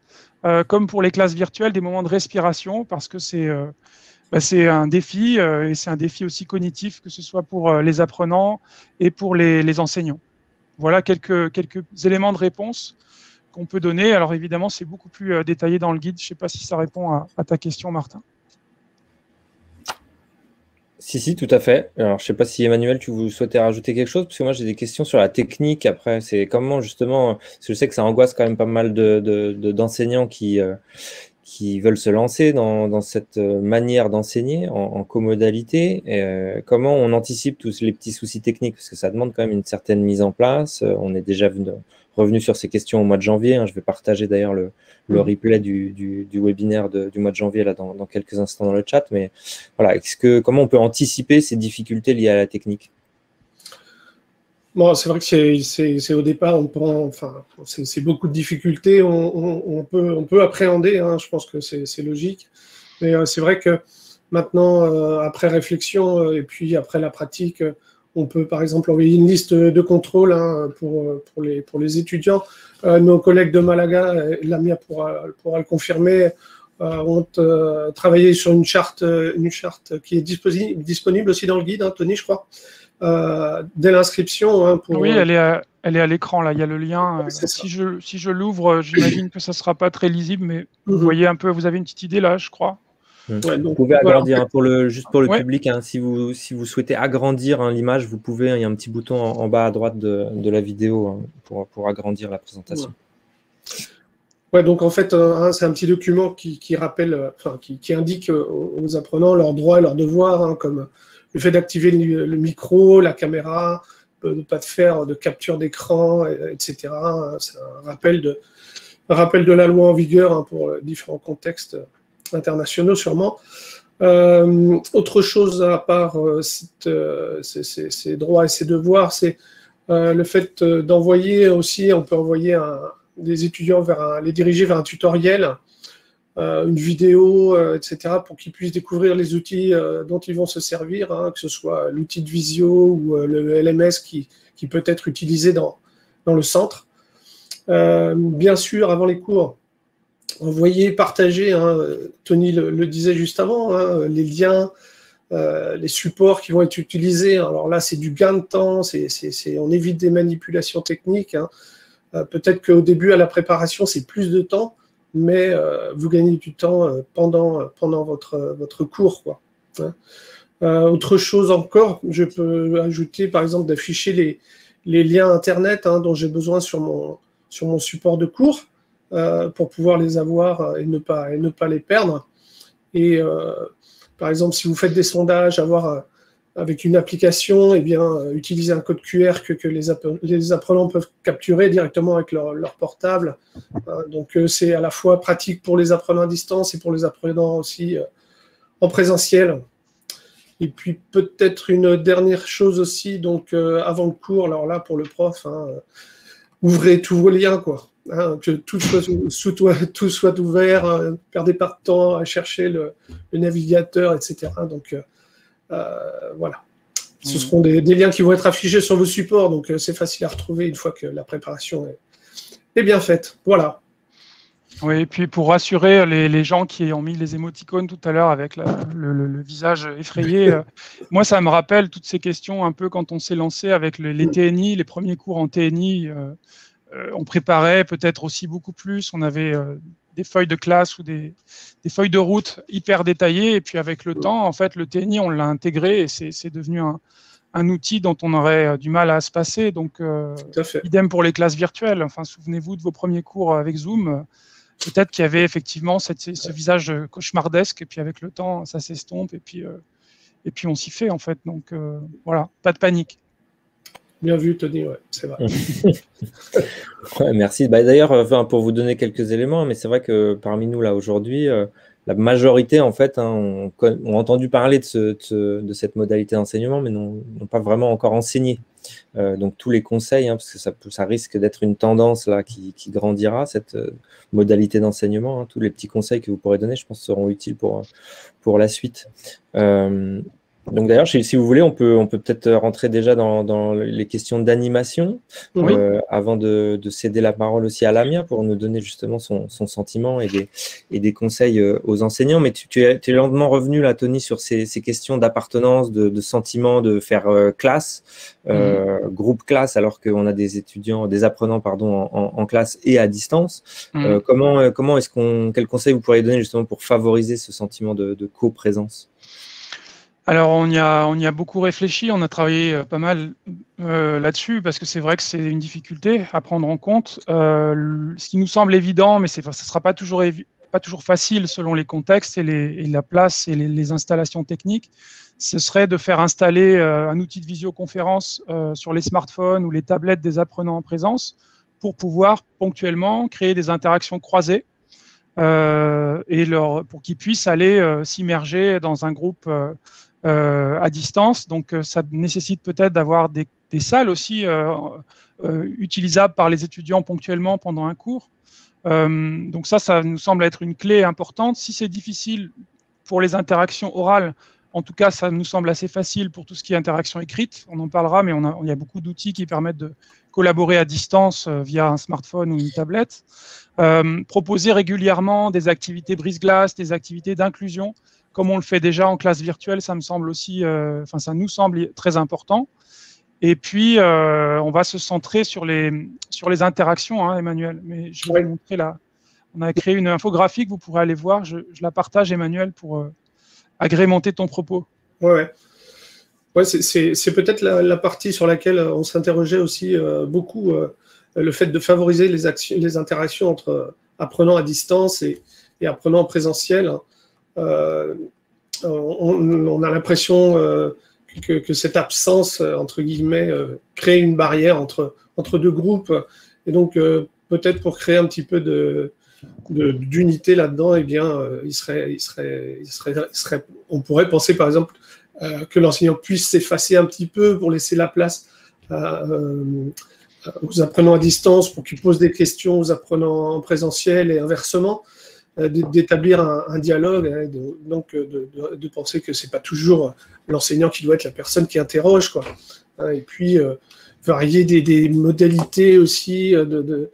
comme pour les classes virtuelles, des moments de respiration, parce que c'est un défi, et c'est un défi aussi cognitif, que ce soit pour les apprenants et pour les enseignants. Voilà quelques éléments de réponse qu'on peut donner. Alors évidemment, c'est beaucoup plus détaillé dans le guide. Je ne sais pas si ça répond à ta question, Martin. Si, tout à fait. Alors, je ne sais pas si Emmanuel, tu souhaitais rajouter quelque chose, parce que moi, j'ai des questions sur la technique. Après, c'est comment justement, parce que je sais que ça angoisse quand même pas mal d'enseignants qui veulent se lancer dans cette manière d'enseigner en comodalité. Comment on anticipe tous les petits soucis techniques, parce que ça demande quand même une certaine mise en place. On est déjà revenu sur ces questions au mois de janvier. Je vais partager d'ailleurs le replay du webinaire du mois de janvier là, dans quelques instants dans le chat. Mais voilà, comment on peut anticiper ces difficultés liées à la technique? Bon, c'est vrai que c'est au départ, c'est beaucoup de difficultés. On peut appréhender, hein, je pense que c'est logique. Mais c'est vrai que maintenant, après réflexion et puis après la pratique, on peut par exemple envoyer une liste de contrôle hein, pour les étudiants. Nos collègues de Malaga, Lamia pourra le confirmer, ont travaillé sur une charte qui est disponible aussi dans le guide, hein, Tony, je crois. Dès l'inscription. Hein, oui, elle est à l'écran, là, il y a le lien. Si je l'ouvre, j'imagine que ça ne sera pas très lisible, mais vous voyez un peu, vous avez une petite idée là, je crois. Ouais, donc, vous pouvez agrandir, hein, juste pour le public, hein, si vous souhaitez agrandir hein, l'image, vous pouvez, il y a un petit bouton en bas à droite de la vidéo hein, pour agrandir la présentation. Ouais, donc en fait, c'est un petit document qui rappelle, qui indique aux apprenants leurs droits et leurs devoirs, hein, comme le fait d'activer le micro, la caméra, de ne pas faire de capture d'écran, etc. C'est un rappel de la loi en vigueur hein, pour différents contextes internationaux sûrement. Autre chose à part ces droits et ces devoirs, c'est le fait d'envoyer aussi, on peut envoyer des étudiants les diriger vers un tutoriel, une vidéo, etc., pour qu'ils puissent découvrir les outils dont ils vont se servir, hein, que ce soit l'outil de visio ou le LMS qui peut être utilisé dans le centre. Bien sûr, avant les cours, envoyer, partager, hein, Tony le disait juste avant, hein, les liens, les supports qui vont être utilisés. Alors là, c'est du gain de temps, on évite des manipulations techniques. Hein. Peut-être qu'au début, à la préparation, c'est plus de temps, mais vous gagnez du temps pendant votre cours, quoi. Hein. Autre chose encore, je peux ajouter par exemple d'afficher les liens Internet hein, dont j'ai besoin sur mon support de cours pour pouvoir les avoir et ne pas les perdre. Et par exemple, si vous faites des sondages, avec une application, eh bien, utiliser un code QR que les apprenants peuvent capturer directement avec leur portable. Donc, c'est à la fois pratique pour les apprenants à distance et pour les apprenants aussi en présentiel. Et puis, peut-être une dernière chose aussi, donc avant le cours, alors là, pour le prof, hein, ouvrez tous vos liens, quoi. Hein, que tout soit ouvert, perdez pas de temps à chercher le navigateur, etc. Donc, voilà. Ce seront des liens qui vont être affichés sur vos supports, donc c'est facile à retrouver une fois que la préparation est bien faite. Voilà. Oui, et puis pour rassurer les gens qui ont mis les émoticônes tout à l'heure avec le visage effrayé, moi ça me rappelle toutes ces questions un peu quand on s'est lancé avec les TNI, les premiers cours en TNI, on préparait peut-être aussi beaucoup plus, on avait feuilles de classe ou des feuilles de route hyper détaillées. Et puis avec le temps, en fait, le TNI, on l'a intégré et c'est devenu un outil dont on aurait du mal à se passer. Donc, idem pour les classes virtuelles. Enfin, souvenez-vous de vos premiers cours avec Zoom. Peut-être qu'il y avait effectivement ce visage cauchemardesque, et puis avec le temps, ça s'estompe, et puis on s'y fait, en fait. Donc, voilà, pas de panique. Bien vu, Tony, ouais, c'est vrai. Ouais, merci. D'ailleurs, pour vous donner quelques éléments, mais c'est vrai que parmi nous, là, aujourd'hui, la majorité, en fait, ont entendu parler de cette modalité d'enseignement, mais n'ont pas vraiment encore enseigné. Donc, tous les conseils, parce que ça risque d'être une tendance là, qui grandira, cette modalité d'enseignement, tous les petits conseils que vous pourrez donner, je pense, seront utiles pour la suite. Donc d'ailleurs, si vous voulez, on peut peut-être rentrer déjà dans les questions d'animation, avant de céder la parole aussi à Lamia pour nous donner justement son sentiment et des conseils aux enseignants. Mais tu es lentement revenu là, Tony, sur ces questions d'appartenance, de sentiment, de faire classe, groupe classe, alors qu'on a des apprenants en classe et à distance. Comment quel conseil vous pourriez donner justement pour favoriser ce sentiment de co-présence? Alors, on y a beaucoup réfléchi, on a travaillé pas mal là-dessus, parce que c'est vrai que c'est une difficulté à prendre en compte. Ce qui nous semble évident, mais ça ne sera pas toujours facile selon les contextes et la place et les installations techniques, ce serait de faire installer un outil de visioconférence sur les smartphones ou les tablettes des apprenants en présence pour pouvoir ponctuellement créer des interactions croisées pour qu'ils puissent aller s'immerger dans un groupe à distance. Donc, ça nécessite peut-être d'avoir des salles aussi utilisables par les étudiants ponctuellement pendant un cours. Donc ça nous semble être une clé importante. Si c'est difficile pour les interactions orales, en tout cas, ça nous semble assez facile pour tout ce qui est interaction écrite. On en parlera, mais il y a beaucoup d'outils qui permettent de collaborer à distance via un smartphone ou une tablette. Proposer régulièrement des activités brise-glace, des activités d'inclusion, comme on le fait déjà en classe virtuelle, ça me semble aussi, ça nous semble très important. Et puis, on va se centrer sur les interactions, Emmanuel. Mais je vais vous montrer là. On a créé une infographie que vous pourrez aller voir. Je la partage, Emmanuel, pour agrémenter ton propos. Ouais, c'est peut-être la partie sur laquelle on s'interrogeait aussi beaucoup, le fait de favoriser les interactions entre apprenants à distance et apprenants en présentiel. On a l'impression que cette absence, entre guillemets, crée une barrière entre deux groupes. Et donc, peut-être pour créer un petit peu d'unité là-dedans, eh bien, on pourrait penser, par exemple, que l'enseignant puisse s'effacer un petit peu pour laisser la place aux apprenants à distance pour qu'ils posent des questions aux apprenants en présentiel et inversement. D'établir un dialogue, donc de penser que c'est pas toujours l'enseignant qui doit être la personne qui interroge, quoi. Et puis varier des modalités aussi de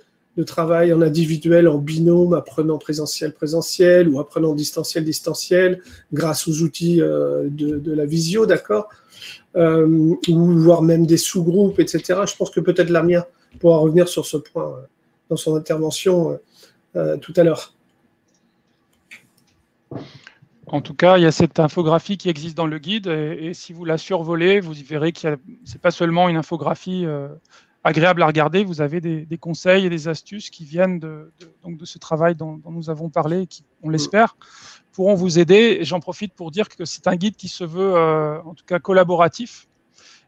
travail en individuel, en binôme, apprenant présentiel ou apprenant distanciel grâce aux outils de la visio, d'accord, ou voire même des sous-groupes, etc. Je pense que peut-être Lamia pourra revenir sur ce point dans son intervention tout à l'heure. En tout cas, il y a cette infographie qui existe dans le guide, et si vous la survolez, vous verrez que ce n'est pas seulement une infographie agréable à regarder, vous avez des conseils et des astuces qui viennent de ce travail dont nous avons parlé et qui, on l'espère, pourront vous aider. Et j'en profite pour dire que c'est un guide qui se veut en tout cas collaboratif.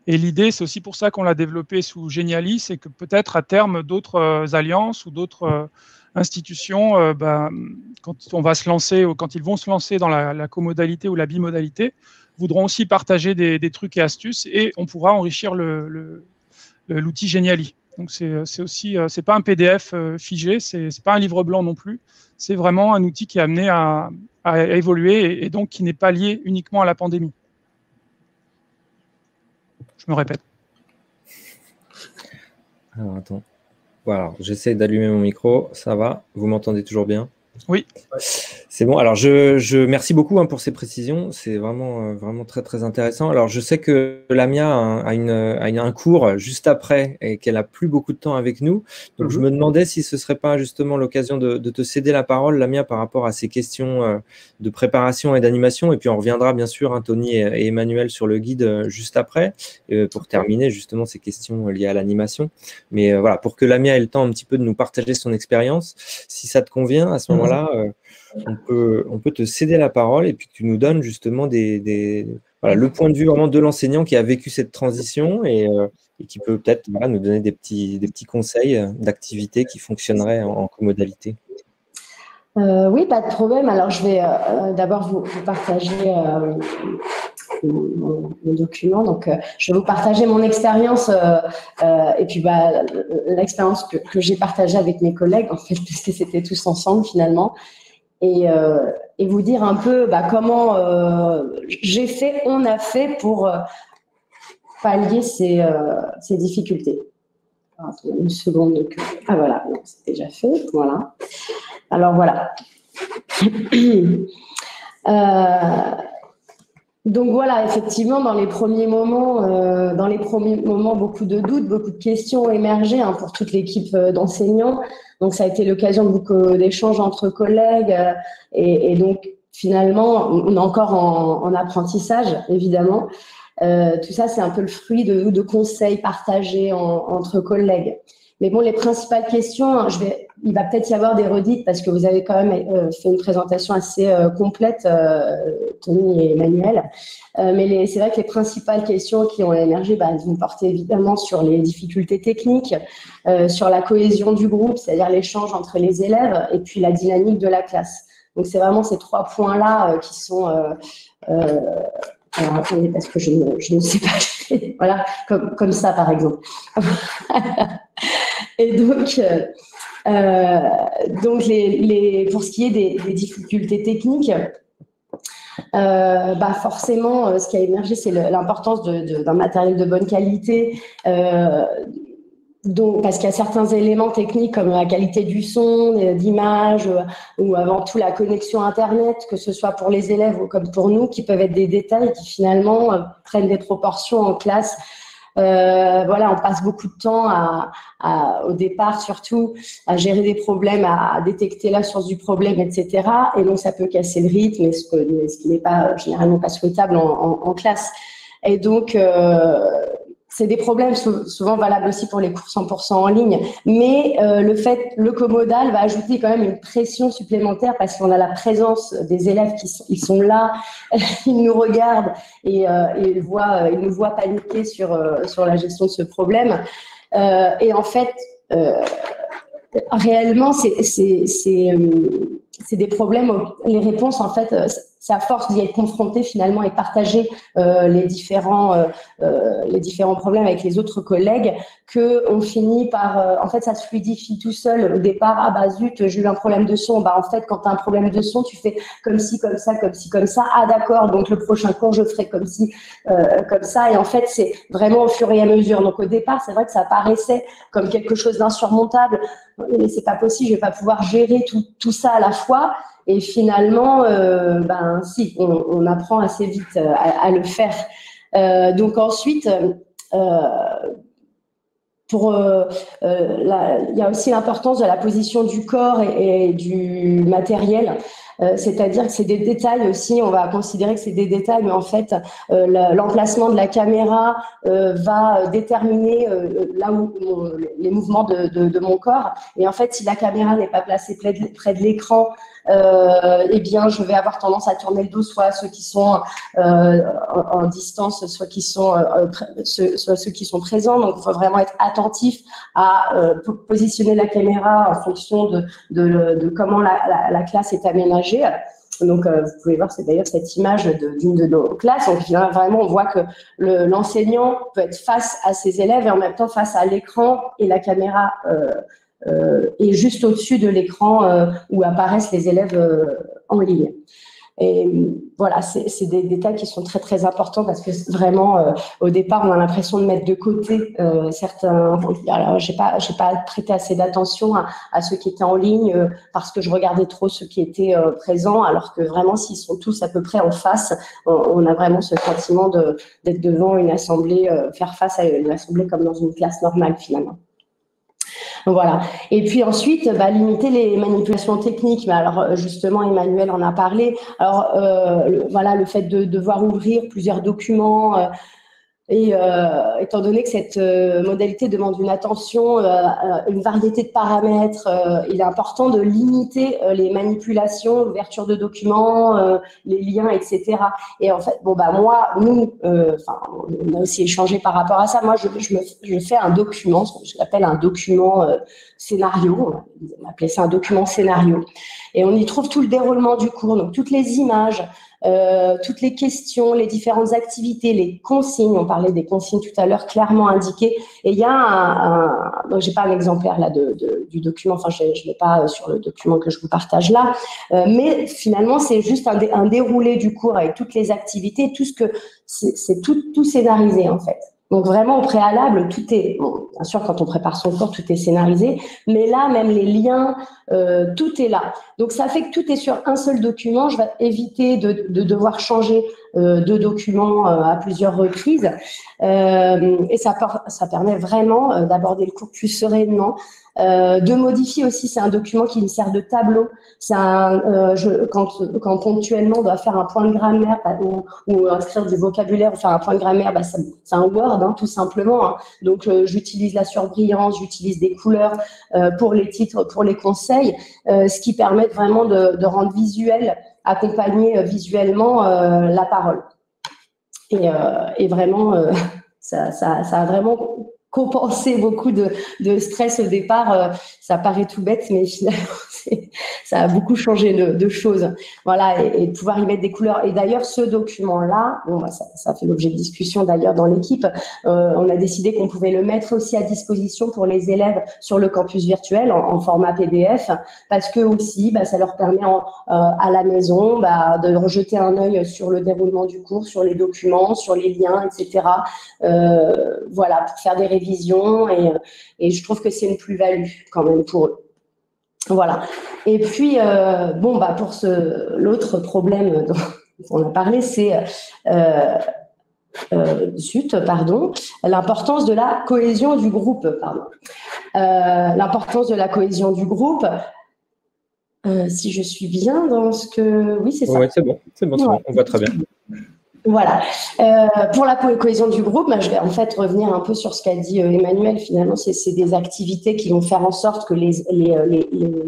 Et l'idée, c'est aussi pour ça qu'on l'a développé sous Geniali, c'est que peut-être à terme, d'autres alliances ou d'autres institutions, quand on va se lancer ou quand ils vont se lancer dans la comodalité ou la bimodalité, voudront aussi partager des trucs et astuces, et on pourra enrichir l'outil Geniali. Donc c'est aussi, c'est pas un PDF figé, c'est pas un livre blanc non plus, c'est vraiment un outil qui est amené à évoluer et donc qui n'est pas lié uniquement à la pandémie. Je me répète. Alors attends. Voilà, j'essaie d'allumer mon micro, ça va? Vous m'entendez toujours bien? Oui. C'est bon. Alors, merci beaucoup pour ces précisions. C'est vraiment très, très intéressant. Alors, je sais que Lamia a un cours juste après et qu'elle a plus beaucoup de temps avec nous. Donc, je me demandais si ce serait pas justement l'occasion de te céder la parole, Lamia, par rapport à ces questions de préparation et d'animation. Et puis, on reviendra bien sûr, Tony et Emmanuel, sur le guide juste après pour terminer justement ces questions liées à l'animation. Mais voilà, pour que Lamia ait le temps un petit peu de nous partager son expérience, si ça te convient, à ce moment-là, on peut te céder la parole et puis que tu nous donnes justement le point de vue vraiment de l'enseignant qui a vécu cette transition et qui peut peut-être nous donner des petits conseils d'activités qui fonctionneraient en comodalité. Oui, pas de problème. Alors, je vais d'abord vous partager mon document. Donc, je vais vous partager mon expérience et puis l'expérience que j'ai partagée avec mes collègues, en fait, puisque c'était tous ensemble finalement. Et vous dire un peu comment on a fait pour pallier ces difficultés. Alors, une seconde. Ah voilà, c'est déjà fait. Voilà. Alors voilà. Donc voilà, effectivement, dans les premiers moments, beaucoup de doutes, beaucoup de questions ont émergé pour toute l'équipe d'enseignants. Donc ça a été l'occasion de beaucoup d'échanges entre collègues et donc finalement, on est encore en apprentissage, évidemment. Tout ça, c'est un peu le fruit de conseils partagés entre collègues. Mais bon, les principales questions, il va peut-être y avoir des redites parce que vous avez quand même fait une présentation assez complète, Tony et Emmanuel. Mais c'est vrai que les principales questions qui ont émergé, elles vont porter évidemment sur les difficultés techniques, sur la cohésion du groupe, c'est-à-dire l'échange entre les élèves, et puis la dynamique de la classe. Donc, c'est vraiment ces 3 points-là qui sont… alors, attendez, parce que je ne sais pas. Voilà, comme ça, par exemple. Et donc pour ce qui est des difficultés techniques, forcément, ce qui a émergé, c'est l'importance d'un matériel de bonne qualité. Parce qu'il y a certains éléments techniques comme la qualité du son, d'image ou avant tout la connexion Internet, que ce soit pour les élèves ou comme pour nous, qui peuvent être des détails qui finalement prennent des proportions en classe. On passe beaucoup de temps au départ surtout à gérer des problèmes, à détecter la source du problème, etc. Et donc ça peut casser le rythme, ce qui n'est pas généralement pas souhaitable en classe. Et donc c'est des problèmes souvent valables aussi pour les cours 100% en ligne. Mais le comodal va ajouter quand même une pression supplémentaire parce qu'on a la présence des élèves ils sont là, ils nous regardent et ils nous voient paniquer sur la gestion de ce problème. Et en fait, réellement, c'est des problèmes. Les réponses, en fait, c'est à force d'y être confronté finalement et partager les différents problèmes avec les autres collègues que on finit par. En fait, ça se fluidifie tout seul. Au départ, ah bah zut, j'ai eu un problème de son. Bah en fait, quand tu as un problème de son, tu fais comme ci, comme ça, comme ci, comme ça. Ah d'accord. Donc le prochain cours, je ferai comme ci, comme ça. Et en fait, c'est vraiment au fur et à mesure. Donc au départ, c'est vrai que ça paraissait comme quelque chose d'insurmontable. Mais c'est pas possible. Je vais pas pouvoir gérer tout ça à la fois. Et finalement, si, on apprend assez vite à le faire. Donc ensuite, il y a aussi l'importance de la position du corps et du matériel. C'est-à-dire que c'est des détails aussi, on va considérer que c'est des détails, mais en fait, l'emplacement de la caméra va déterminer là où les mouvements de mon corps. Et en fait, si la caméra n'est pas placée près de l'écran, eh bien, je vais avoir tendance à tourner le dos, soit à ceux qui sont en distance, soit ceux qui sont présents. Donc, il faut vraiment être attentif à positionner la caméra en fonction de comment la classe est aménagée. Donc, vous pouvez voir, c'est d'ailleurs cette image d'une de nos classes. Donc, vraiment, on voit que l'enseignant peut être face à ses élèves et en même temps face à l'écran et la caméra est juste au-dessus de l'écran où apparaissent les élèves en ligne. Et voilà, c'est des détails qui sont très très importants parce que vraiment, au départ, on a l'impression de mettre de côté certains. Alors, j'ai pas prêté assez d'attention à ceux qui étaient en ligne parce que je regardais trop ceux qui étaient présents, alors que vraiment, s'ils sont tous à peu près en face, on a vraiment ce sentiment d'être devant une assemblée, faire face à une assemblée comme dans une classe normale finalement. Voilà. Et puis ensuite, limiter les manipulations techniques. Mais alors, justement, Emmanuel en a parlé. Alors, voilà, le fait de devoir ouvrir plusieurs documents. Et étant donné que cette modalité demande une attention, une variété de paramètres, il est important de limiter les manipulations, l'ouverture de documents, les liens, etc. Et en fait, nous, on a aussi échangé par rapport à ça. Moi, je fais un document, ce que j'appelle un document scénario. On appelait ça un document scénario. Et on y trouve tout le déroulement du cours, donc toutes les images, toutes les questions, les différentes activités, les consignes. On parlait des consignes tout à l'heure, clairement indiquées. Et il y a donc j'ai pas un exemplaire là du document. Enfin, je l'ai pas sur le document que je vous partage là. Mais finalement, c'est juste un déroulé du cours avec toutes les activités, c'est tout scénarisé en fait. Donc vraiment au préalable, tout est, bon, bien sûr quand on prépare son cours, tout est scénarisé, mais là même les liens, tout est là. Donc ça fait que tout est sur un seul document. Je vais éviter de devoir changer de document à plusieurs reprises, et ça permet vraiment d'aborder le cours plus sereinement. De modifier aussi, c'est un document qui me sert de tableau. C'est quand ponctuellement on doit faire un point de grammaire ou inscrire du vocabulaire ou faire un point de grammaire, c'est un Word tout simplement. Donc j'utilise la surbrillance, j'utilise des couleurs pour les titres, pour les conseils, ce qui permet vraiment de rendre visuel, accompagner visuellement la parole. Et vraiment, ça a vraiment compenser beaucoup de stress au départ. Ça paraît tout bête, mais finalement, ça a beaucoup changé de choses. Voilà, et de pouvoir y mettre des couleurs. Et d'ailleurs, ce document-là, ça fait l'objet de discussion d'ailleurs dans l'équipe, on a décidé qu'on pouvait le mettre aussi à disposition pour les élèves sur le campus virtuel en format PDF, parce que aussi, ça leur permet à la maison de rejeter un œil sur le déroulement du cours, sur les documents, sur les liens, etc. Voilà, pour faire des révisions, et je trouve que c'est une plus-value quand même pour eux. Voilà. Et puis, pour l'autre problème dont on a parlé, c'est l'importance de la cohésion du groupe. L'importance de la cohésion du groupe. Si je suis bien dans ce que... Oui, c'est ça. Oui, c'est bon, on voit très bien. Voilà. Pour la cohésion du groupe, je vais en fait revenir un peu sur ce qu'a dit Emmanuel. Finalement, c'est des activités qui vont faire en sorte que les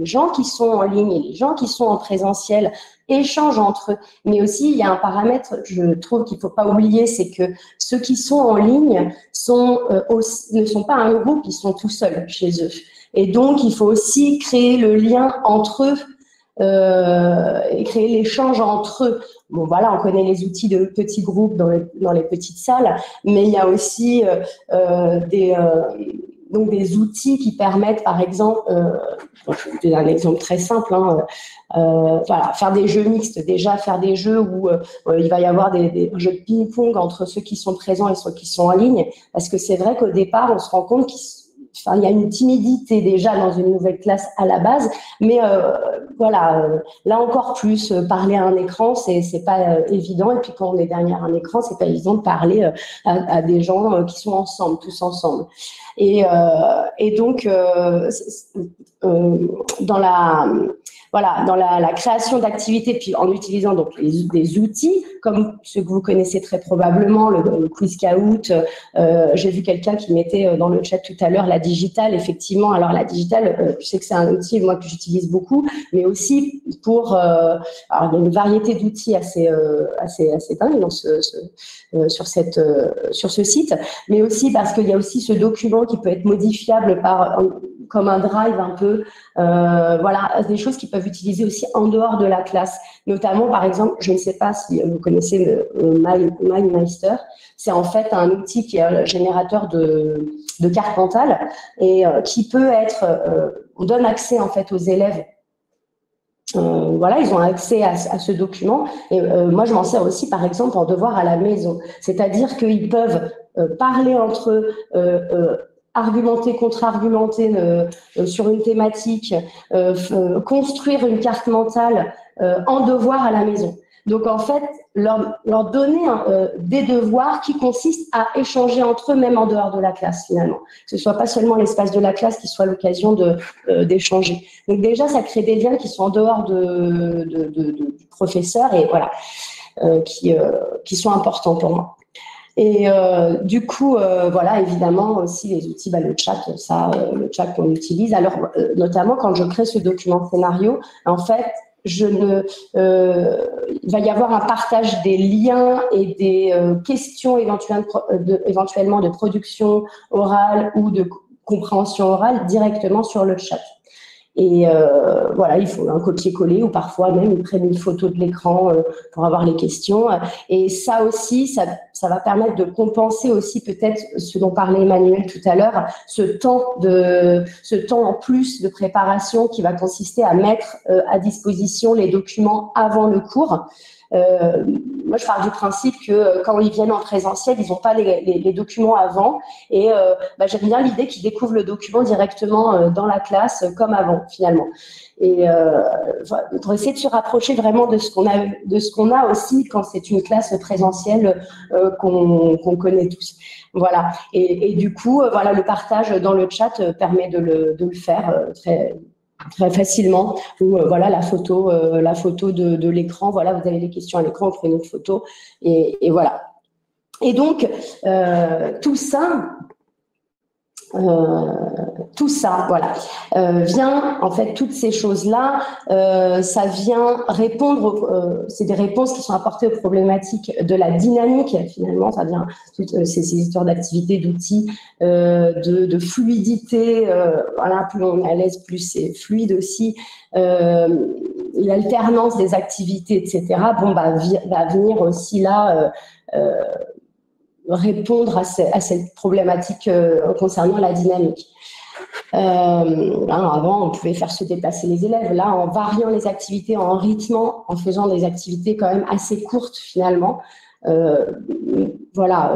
gens qui sont en ligne et les gens qui sont en présentiel échangent entre eux. Mais aussi, il y a un paramètre, je trouve qu'il ne faut pas oublier, c'est que ceux qui sont en ligne ne sont pas un groupe, ils sont tout seuls chez eux. Et donc, il faut aussi créer le lien entre eux. Et créer l'échange entre eux. Bon, voilà, on connaît les outils de petits groupes dans les petites salles, mais il y a aussi des outils qui permettent, par exemple, je vais vous donner un exemple très simple, faire des jeux mixtes, déjà faire des jeux où il va y avoir des jeux de ping-pong entre ceux qui sont présents et ceux qui sont en ligne, parce que c'est vrai qu'au départ, on se rend compte il y a une timidité déjà dans une nouvelle classe à la base, mais là encore plus, parler à un écran, c'est pas évident. Et puis quand on est derrière un écran, c'est pas évident de parler à des gens qui sont ensemble, tous ensemble. Et donc dans la création d'activités, puis en utilisant donc des outils comme ceux que vous connaissez très probablement, le QuizKahoot. J'ai vu quelqu'un qui mettait dans le chat tout à l'heure la digitale. Effectivement, alors la digitale, je sais que c'est un outil moi que j'utilise beaucoup, mais aussi alors il y a une variété d'outils assez dingue sur ce site, mais aussi parce qu'il y a aussi ce document qui peut être modifiable comme un drive un peu, des choses qu'ils peuvent utiliser aussi en dehors de la classe. Notamment, par exemple, je ne sais pas si vous connaissez MindMeister, c'est en fait un outil qui est un générateur de cartes mentales et qui peut être, on donne accès en fait aux élèves voilà, ils ont accès à ce document. Et moi, je m'en sers aussi, par exemple, en devoir à la maison. C'est-à-dire qu'ils peuvent parler entre eux, argumenter, contre-argumenter sur une thématique, construire une carte mentale en devoir à la maison. Donc, en fait, leur donner des devoirs qui consistent à échanger entre eux, même en dehors de la classe, finalement. Que ce soit pas seulement l'espace de la classe qui soit l'occasion d'échanger. Donc, déjà, ça crée des liens qui sont en dehors du professeur et voilà, qui sont importants pour moi. Et du coup, voilà, évidemment aussi les outils, le chat, le chat qu'on utilise. Alors, notamment quand je crée ce document scénario, en fait, il va y avoir un partage des liens et des questions éventuellement de production orale ou de compréhension orale directement sur le chat. Et voilà, il faut un copier-coller ou parfois même ils prennent une photo de l'écran pour avoir les questions. Et ça aussi, ça va permettre de compenser aussi peut-être ce dont parlait Emmanuel tout à l'heure, ce temps en plus de préparation qui va consister à mettre à disposition les documents avant le cours. Moi, je pars du principe que quand ils viennent en présentiel, ils n'ont pas les documents avant et j'aime bien l'idée qu'ils découvrent le document directement dans la classe comme avant finalement. Et pour essayer de se rapprocher vraiment de ce qu'on a aussi quand c'est une classe présentielle qu'on connaît tous. Voilà. Et du coup, voilà, le partage dans le chat permet de le faire très facilement, ou voilà la photo de l'écran, voilà, vous avez les questions à l'écran, vous prenez une photo et voilà. Et donc tout ça voilà, vient en fait, toutes ces choses-là, ça vient répondre, c'est des réponses qui sont apportées aux problématiques de la dynamique finalement, ça vient ces histoires d'activité, d'outils, de fluidité, voilà, plus on est à l'aise, plus c'est fluide aussi, l'alternance des activités, etc. Bon, va venir aussi là répondre à cette problématique concernant la dynamique. Avant, on pouvait faire se déplacer les élèves. Là, en variant les activités, en rythmant, en faisant des activités quand même assez courtes finalement, voilà,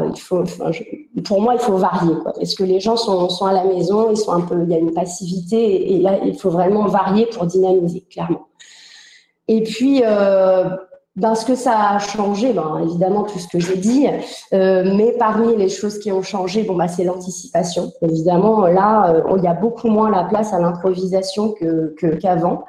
pour moi, il faut varier, quoi, parce que les gens sont à la maison, ils sont il y a une passivité, et là, il faut vraiment varier pour dynamiser, clairement. Et puis, ce que ça a changé, évidemment, tout ce que j'ai dit, mais parmi les choses qui ont changé, c'est l'anticipation. Évidemment, là, il y a beaucoup moins la place à l'improvisation qu'avant.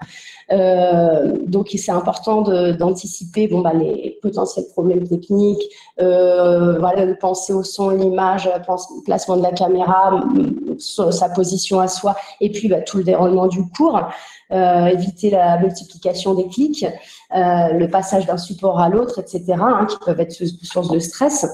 Donc, c'est important d'anticiper les potentiels problèmes techniques, voilà, de penser au son, l'image, le placement de la caméra, sa position à soi, et puis tout le déroulement du cours. Éviter la multiplication des clics, le passage d'un support à l'autre, etc., qui peuvent être source de stress.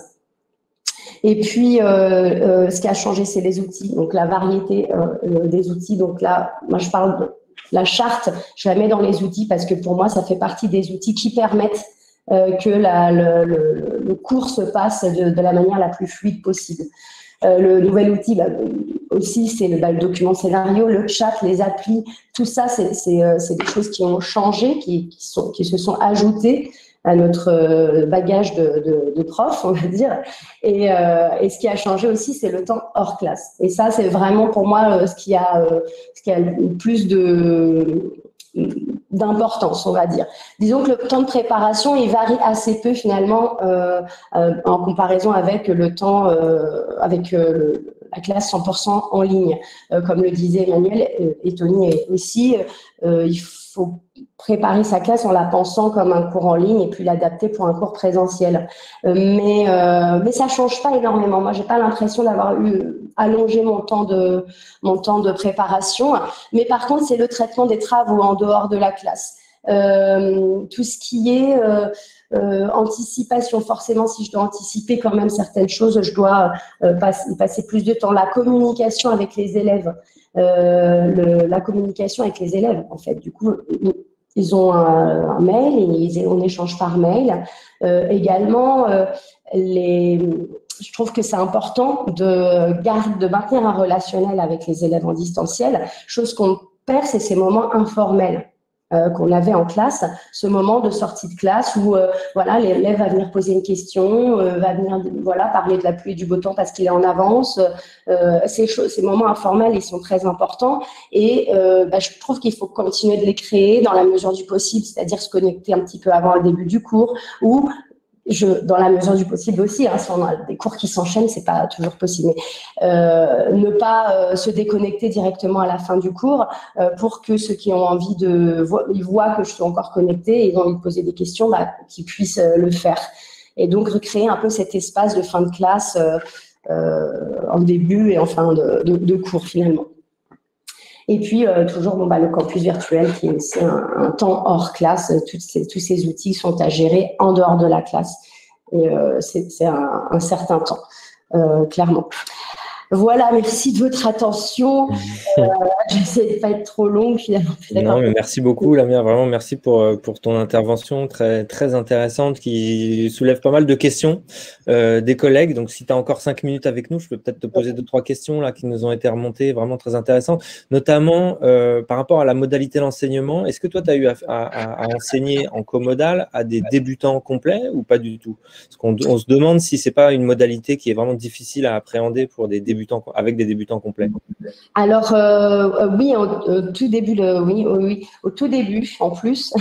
Et puis, ce qui a changé, c'est les outils, donc la variété des outils. Donc là, moi, je parle de la charte, je la mets dans les outils parce que pour moi, ça fait partie des outils qui permettent que le cours se passe de la manière la plus fluide possible. Le nouvel outil, aussi, c'est le document scénario, le chat, les applis, tout ça, c'est des choses qui ont changé, qui se sont ajoutées à notre bagage de prof, on va dire. Et ce qui a changé aussi, c'est le temps hors classe. Et ça, c'est vraiment pour moi ce qui a le plus d'importance, on va dire. Disons que le temps de préparation, il varie assez peu finalement en comparaison avec le temps, avec la classe 100% en ligne. Comme le disait Emmanuel et Tony aussi, il faut préparer sa classe en la pensant comme un cours en ligne et puis l'adapter pour un cours présentiel. Mais ça change pas énormément. Moi, j'ai pas l'impression d'avoir allongé mon temps de préparation. Mais par contre, c'est le traitement des travaux en dehors de la classe. Tout ce qui est anticipation, forcément, si je dois anticiper quand même certaines choses, je dois passer plus de temps. La communication avec les élèves, la communication avec les élèves, en fait. Du coup, ils ont un mail et on échange par mail. Également, je trouve que c'est important de maintenir un relationnel avec les élèves en distanciel. Chose qu'on perd, c'est ces moments informels. qu'on avait en classe, ce moment de sortie de classe où voilà, l'élève va venir poser une question, va venir parler de la pluie et du beau temps parce qu'il est en avance. Ces moments informels, ils sont très importants et je trouve qu'il faut continuer de les créer dans la mesure du possible, c'est-à-dire se connecter un petit peu avant le début du cours ou dans la mesure du possible aussi, si on a des cours qui s'enchaînent, c'est pas toujours possible, mais ne pas se déconnecter directement à la fin du cours pour que ceux qui ont envie ils voient que je suis encore connectée et ils ont envie de poser des questions, qu'ils puissent le faire. Et donc recréer un peu cet espace de fin de classe en début et en fin de cours finalement. Et puis, toujours le campus virtuel qui est aussi un temps hors classe. Tous ces outils sont à gérer en dehors de la classe. Et c'est un certain temps, clairement. Voilà, merci de votre attention. J'essaie de ne pas être trop longue finalement. Non, mais merci beaucoup, Lamia. Vraiment, merci pour ton intervention très, très intéressante qui soulève pas mal de questions des collègues. Donc, si tu as encore 5 minutes avec nous, je peux peut-être te poser 2-3 questions là, qui nous ont été remontées, vraiment très intéressantes, notamment par rapport à la modalité d'enseignement. Est-ce que toi, tu as eu à enseigner en comodal à des débutants complets ou pas du tout? Parce qu'on se demande si ce n'est pas une modalité qui est vraiment difficile à appréhender pour des débutants, avec des débutants complets. Alors, oui, au tout début, au tout début en plus.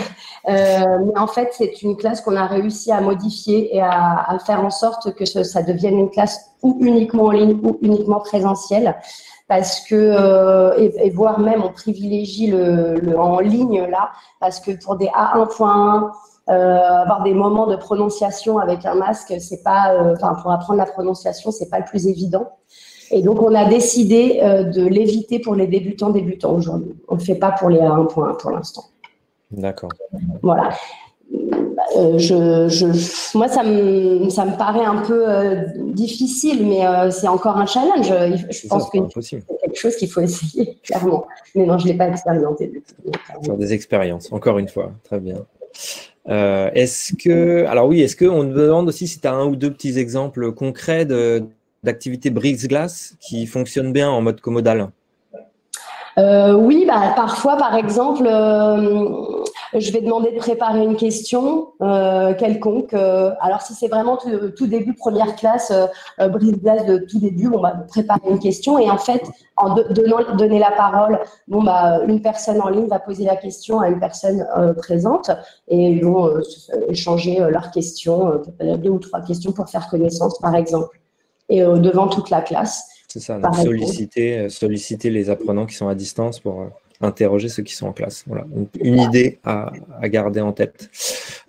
Mais en fait, c'est une classe qu'on a réussi à modifier et à faire en sorte que ça devienne une classe ou uniquement en ligne ou uniquement présentielle. Parce que, et voire même, on privilégie le en ligne là, parce que pour des A1.1, avoir des moments de prononciation avec un masque, c'est pas, pour apprendre la prononciation, c'est pas le plus évident. Et donc, on a décidé de l'éviter pour les débutants aujourd'hui. On ne le fait pas pour les A1.1 pour l'instant. D'accord. Voilà. Moi, ça me paraît un peu difficile, mais c'est encore un challenge. Je pense que c'est quelque chose qu'il faut essayer, clairement. Mais non, je ne l'ai pas expérimenté. Faire des expériences, encore une fois. Très bien. Est-ce qu'on me demande aussi si tu as un ou deux petits exemples concrets d'activités brise-glace qui fonctionnent bien en mode comodal? Oui, parfois, par exemple, je vais demander de préparer une question quelconque. Alors, si c'est vraiment tout début, première classe, brise-glace de tout début, préparer une question. Et en fait, en donner la parole, une personne en ligne va poser la question à une personne présente et ils vont échanger leurs questions, 2 ou 3 questions pour faire connaissance, par exemple, et devant toute la classe. C'est ça, donc solliciter les apprenants qui sont à distance pour interroger ceux qui sont en classe. Voilà, une idée à garder en tête.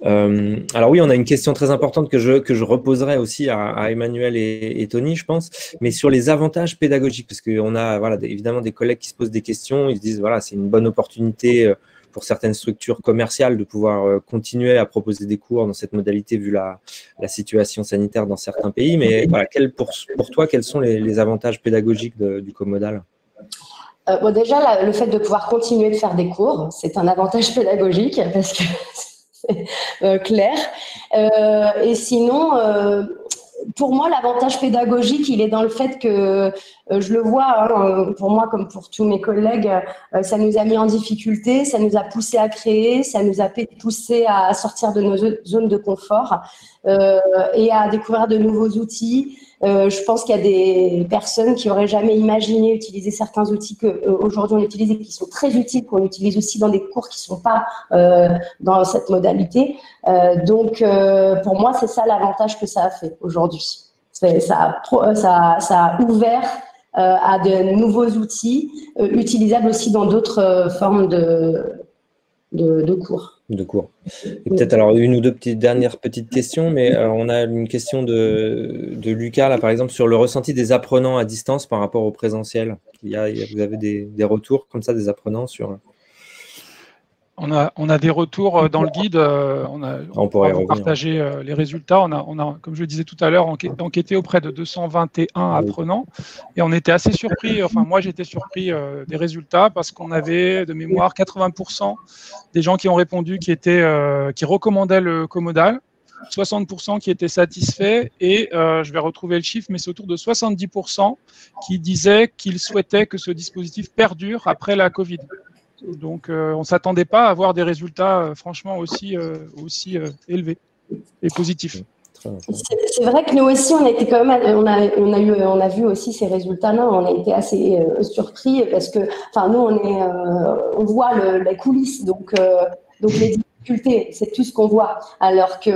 Alors oui, on a une question très importante que je reposerai aussi à Emmanuel et Tony, je pense, mais sur les avantages pédagogiques, parce qu'on a évidemment des collègues qui se posent des questions, ils se disent c'est une bonne opportunité pour certaines structures commerciales de pouvoir continuer à proposer des cours dans cette modalité vu la situation sanitaire dans certains pays. Mais pour toi, quels sont les avantages pédagogiques du comodal? Déjà, le fait de pouvoir continuer de faire des cours, c'est un avantage pédagogique parce que c'est clair. Et sinon, pour moi, l'avantage pédagogique, il est dans le fait que je le vois, pour moi comme pour tous mes collègues, ça nous a mis en difficulté, ça nous a poussé à créer, ça nous a poussé à sortir de nos zones de confort et à découvrir de nouveaux outils. Je pense qu'il y a des personnes qui n'auraient jamais imaginé utiliser certains outils qu'aujourd'hui on utilise et qui sont très utiles, qu'on utilise aussi dans des cours qui ne sont pas dans cette modalité. Donc, pour moi, c'est ça l'avantage que ça a fait aujourd'hui. Ça a ouvert à de nouveaux outils utilisables aussi dans d'autres formes de cours. Et peut-être alors une ou deux dernières petites questions, mais on a une question de Lucas, là, par exemple, sur le ressenti des apprenants à distance par rapport au présentiel. Vous avez des retours comme ça des apprenants sur… On a des retours dans le guide, on pourrait partager les résultats. On a, comme je le disais tout à l'heure, enquêté auprès de 221 apprenants et on était assez surpris, moi j'étais surpris des résultats parce qu'on avait de mémoire 80% des gens qui ont répondu qui recommandaient le comodal, 60% qui étaient satisfaits et je vais retrouver le chiffre, mais c'est autour de 70% qui disaient qu'ils souhaitaient que ce dispositif perdure après la Covid. Donc, on ne s'attendait pas à avoir des résultats franchement aussi élevés et positifs. C'est vrai que nous aussi, on a été quand même, on a vu aussi ces résultats-là. On a été assez surpris parce que, enfin, nous, on voit les coulisses, donc les difficultés, c'est tout ce qu'on voit. Alors que,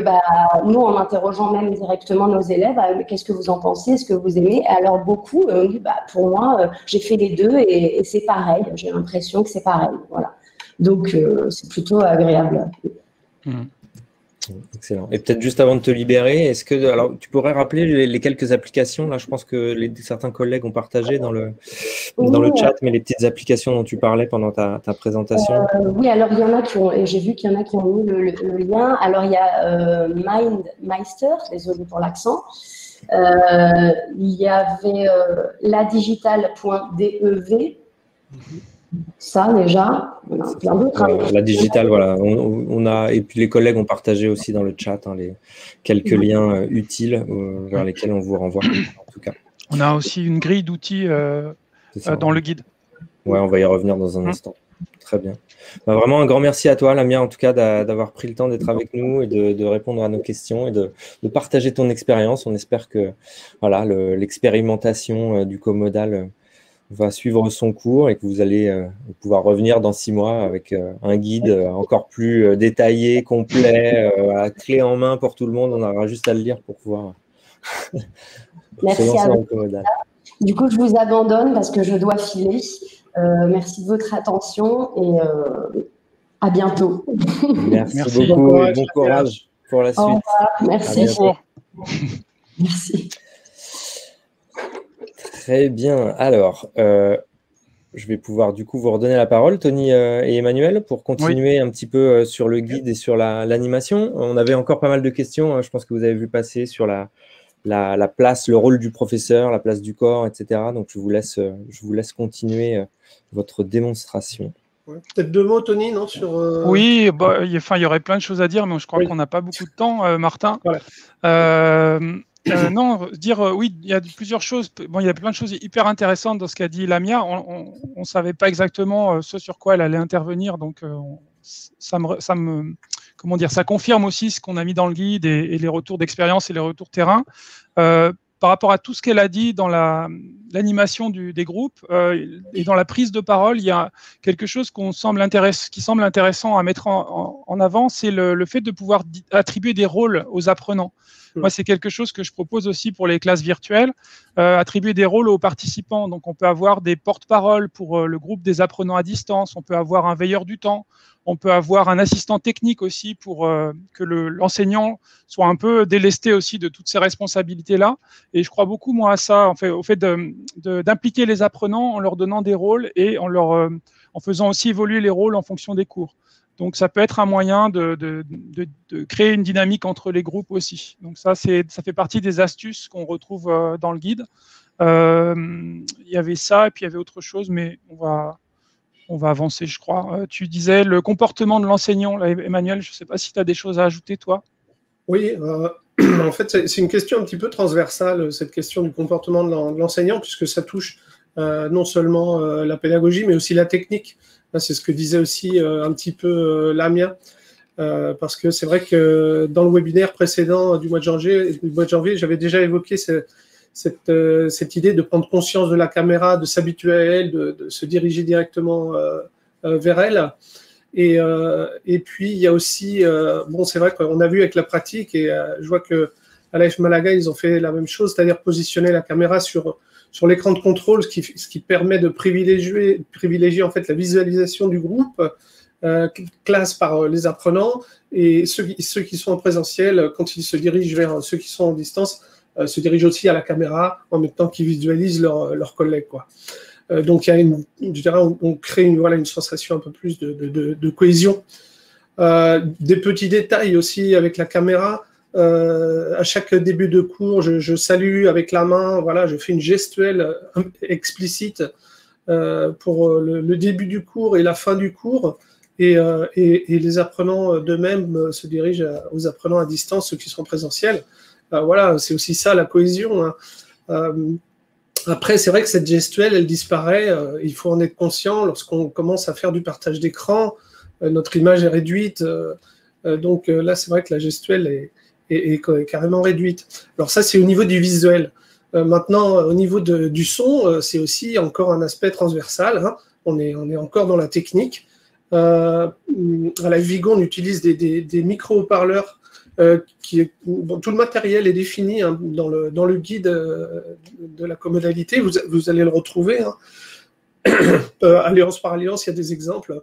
nous, en interrogeant même directement nos élèves, qu'est-ce que vous en pensez, est-ce que vous aimez? Alors beaucoup, on dit, pour moi, j'ai fait les deux et c'est pareil. J'ai l'impression que c'est pareil. Voilà. Donc, c'est plutôt agréable. Excellent. Et peut-être juste avant de te libérer, alors tu pourrais rappeler les quelques applications, là je pense que certains collègues ont partagé dans le chat, mais les petites applications dont tu parlais pendant ta présentation. Oui, alors il y en a j'ai vu qu'il y en a qui ont mis le lien. Alors il y a MindMeister, désolé pour l'accent. Il y avait ladigital.dev. Ça déjà, on a plein d'autres. La digitale, voilà. Et puis les collègues ont partagé aussi dans le chat quelques liens utiles vers lesquels on vous renvoie, en tout cas. On a aussi une grille d'outils dans le guide. Ouais, on va y revenir dans un instant. Très bien. Vraiment un grand merci à toi, Lamia, en tout cas, d'avoir pris le temps d'être avec nous et de répondre à nos questions et de partager ton expérience. On espère que voilà, l'expérimentation du comodal va suivre son cours et que vous allez pouvoir revenir dans 6 mois avec un guide encore plus détaillé, complet, clé en main pour tout le monde. On aura juste à le lire pour pouvoir se lancer dans le comodal. Du coup, je vous abandonne parce que je dois filer. Merci de votre attention et à bientôt. Merci beaucoup et bon courage pour la suite. Au revoir. Merci. Merci. Très bien. Alors, je vais pouvoir du coup vous redonner la parole, Tony et Emmanuel, pour continuer un petit peu sur le guide et sur l'animation. On avait encore pas mal de questions, je pense que vous avez vu passer sur la place, le rôle du professeur, la place du corps, etc. Donc, je vous laisse continuer votre démonstration. Ouais. Peut-être 2 mots, Tony, non sur, Oui, il y aurait plein de choses à dire, mais je crois qu'on n'a pas beaucoup de temps, Martin. Voilà. Non, oui, il y a plusieurs choses. Bon, il y a plein de choses hyper intéressantes dans ce qu'a dit Lamia. On ne savait pas exactement ce sur quoi elle allait intervenir, donc ça confirme aussi ce qu'on a mis dans le guide et les retours d'expérience et les retours terrain. Par rapport à tout ce qu'elle a dit dans l'animation des groupes et dans la prise de parole, il y a quelque chose qui semble intéressant à mettre en avant, c'est le fait de pouvoir attribuer des rôles aux apprenants. Moi, c'est quelque chose que je propose aussi pour les classes virtuelles, attribuer des rôles aux participants. Donc, on peut avoir des porte-paroles pour le groupe des apprenants à distance, on peut avoir un veilleur du temps, on peut avoir un assistant technique aussi pour que l'enseignant soit un peu délesté aussi de toutes ces responsabilités-là. Et je crois beaucoup, moi, à ça, au fait d'impliquer les apprenants en leur donnant des rôles et en faisant aussi évoluer les rôles en fonction des cours. Donc, ça peut être un moyen de créer une dynamique entre les groupes aussi. Donc, ça fait partie des astuces qu'on retrouve dans le guide. Il y avait ça, et puis il y avait autre chose, mais on va avancer, je crois. Tu disais le comportement de l'enseignant, Emmanuel, je ne sais pas si tu as des choses à ajouter, toi. Oui, en fait, c'est une question un petit peu transversale, cette question du comportement de l'enseignant, puisque ça touche non seulement la pédagogie, mais aussi la technique. C'est ce que disait aussi un petit peu Lamia, parce que c'est vrai que dans le webinaire précédent du mois de janvier, j'avais déjà évoqué cette idée de prendre conscience de la caméra, de s'habituer à elle, de se diriger directement vers elle. Et puis, il y a aussi, c'est vrai qu'on a vu avec la pratique, et je vois qu'à l'AF Malaga, ils ont fait la même chose, c'est-à-dire positionner la caméra sur l'écran de contrôle, ce qui permet de privilégier en fait la visualisation du groupe, classe par les apprenants, et ceux qui sont en présentiel, quand ils se dirigent vers ceux qui sont en distance, se dirigent aussi à la caméra en même temps qu'ils visualisent leurs collègues, quoi. Donc, on crée une sensation un peu plus de cohésion. Des petits détails aussi avec la caméra. À chaque début de cours, je salue avec la main, voilà, je fais une gestuelle explicite pour le début du cours et la fin du cours. Et les apprenants d'eux-mêmes se dirigent aux apprenants à distance, ceux qui sont présentiels. Voilà, c'est aussi ça la cohésion, hein. Après, c'est vrai que cette gestuelle, elle disparaît. Il faut en être conscient lorsqu'on commence à faire du partage d'écran. Notre image est réduite. Donc là, c'est vrai que la gestuelle est carrément réduite. Alors ça, c'est au niveau du visuel. Maintenant, au niveau du son, c'est aussi encore un aspect transversal. Hein. On est encore dans la technique. À la Vigo, on utilise des micro-haut-parleurs. Tout le matériel est défini hein, dans le guide de la comodalité. Vous allez le retrouver. Hein. Alliance par alliance, il y a des exemples.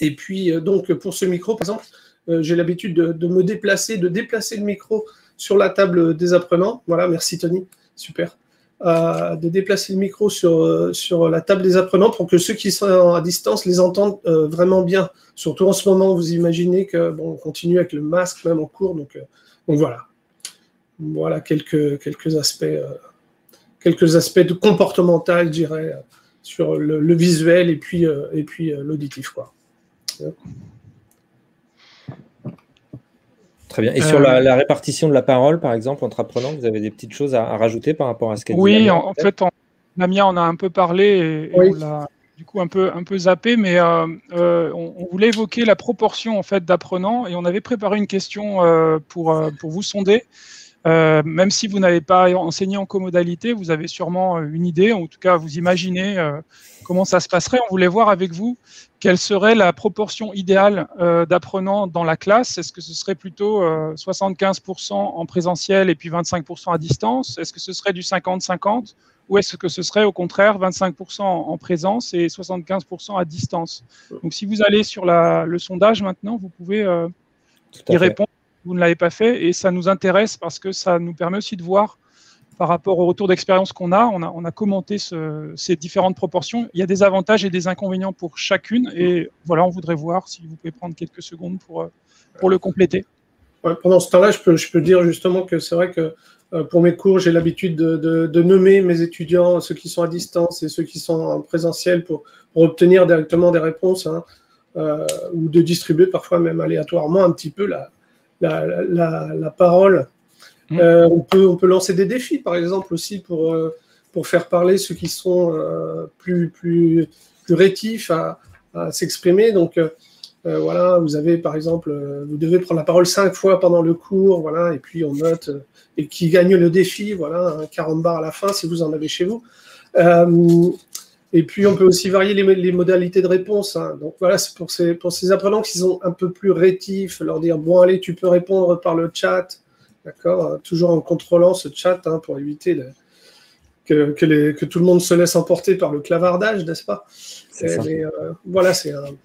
Et puis, donc, pour ce micro, par exemple, j'ai l'habitude de me déplacer, de déplacer le micro sur la table des apprenants. Voilà, merci Tony, super. De déplacer le micro sur la table des apprenants pour que ceux qui sont à distance les entendent vraiment bien. Surtout en ce moment, vous imaginez que bon, on continue avec le masque même en cours. Donc voilà. Voilà quelques aspects de comportemental, je dirais, sur le visuel et puis l'auditif, quoi. Très bien. Et sur la répartition de la parole, par exemple, entre apprenants, vous avez des petites choses à rajouter par rapport à ce qu'elle dit? Oui, en fait, Lamia en a un peu parlé et oui. on l'a du coup un peu zappé, mais on voulait évoquer la proportion en fait d'apprenants et on avait préparé une question pour vous sonder. Même si vous n'avez pas enseigné en comodalité, vous avez sûrement une idée, en tout cas vous imaginez comment ça se passerait. On voulait voir avec vous quelle serait la proportion idéale d'apprenants dans la classe. Est-ce que ce serait plutôt 75% en présentiel et puis 25% à distance? Est-ce que ce serait du 50-50? Ou est-ce que ce serait au contraire 25% en présence et 75% à distance? Donc si vous allez sur le sondage maintenant, vous pouvez y répondre. Vous ne l'avez pas fait et ça nous intéresse parce que ça nous permet aussi de voir par rapport au retour d'expérience qu'on a. On a commenté ces différentes proportions. Il y a des avantages et des inconvénients pour chacune et voilà, on voudrait voir si vous pouvez prendre quelques secondes pour le compléter. Ouais, pendant ce temps-là, je peux dire justement que c'est vrai que pour mes cours, j'ai l'habitude de nommer mes étudiants, ceux qui sont à distance et ceux qui sont en présentiel pour obtenir directement des réponses hein, ou de distribuer parfois même aléatoirement un petit peu la parole. On peut lancer des défis, par exemple, aussi pour faire parler ceux qui sont plus rétifs à s'exprimer. Donc, voilà, vous avez, par exemple, vous devez prendre la parole 5 fois pendant le cours, voilà, et puis on note, et qui gagne le défi, voilà, 40 barres à la fin, si vous en avez chez vous. Et puis, on peut aussi varier les modalités de réponse. Hein. Donc, voilà, c'est pour ces apprenants qui sont un peu plus rétifs, leur dire, bon, allez, tu peux répondre par le chat, d'accord, toujours en contrôlant ce chat hein, pour éviter que tout le monde se laisse emporter par le clavardage, n'est-ce pas? Mais voilà, c'est une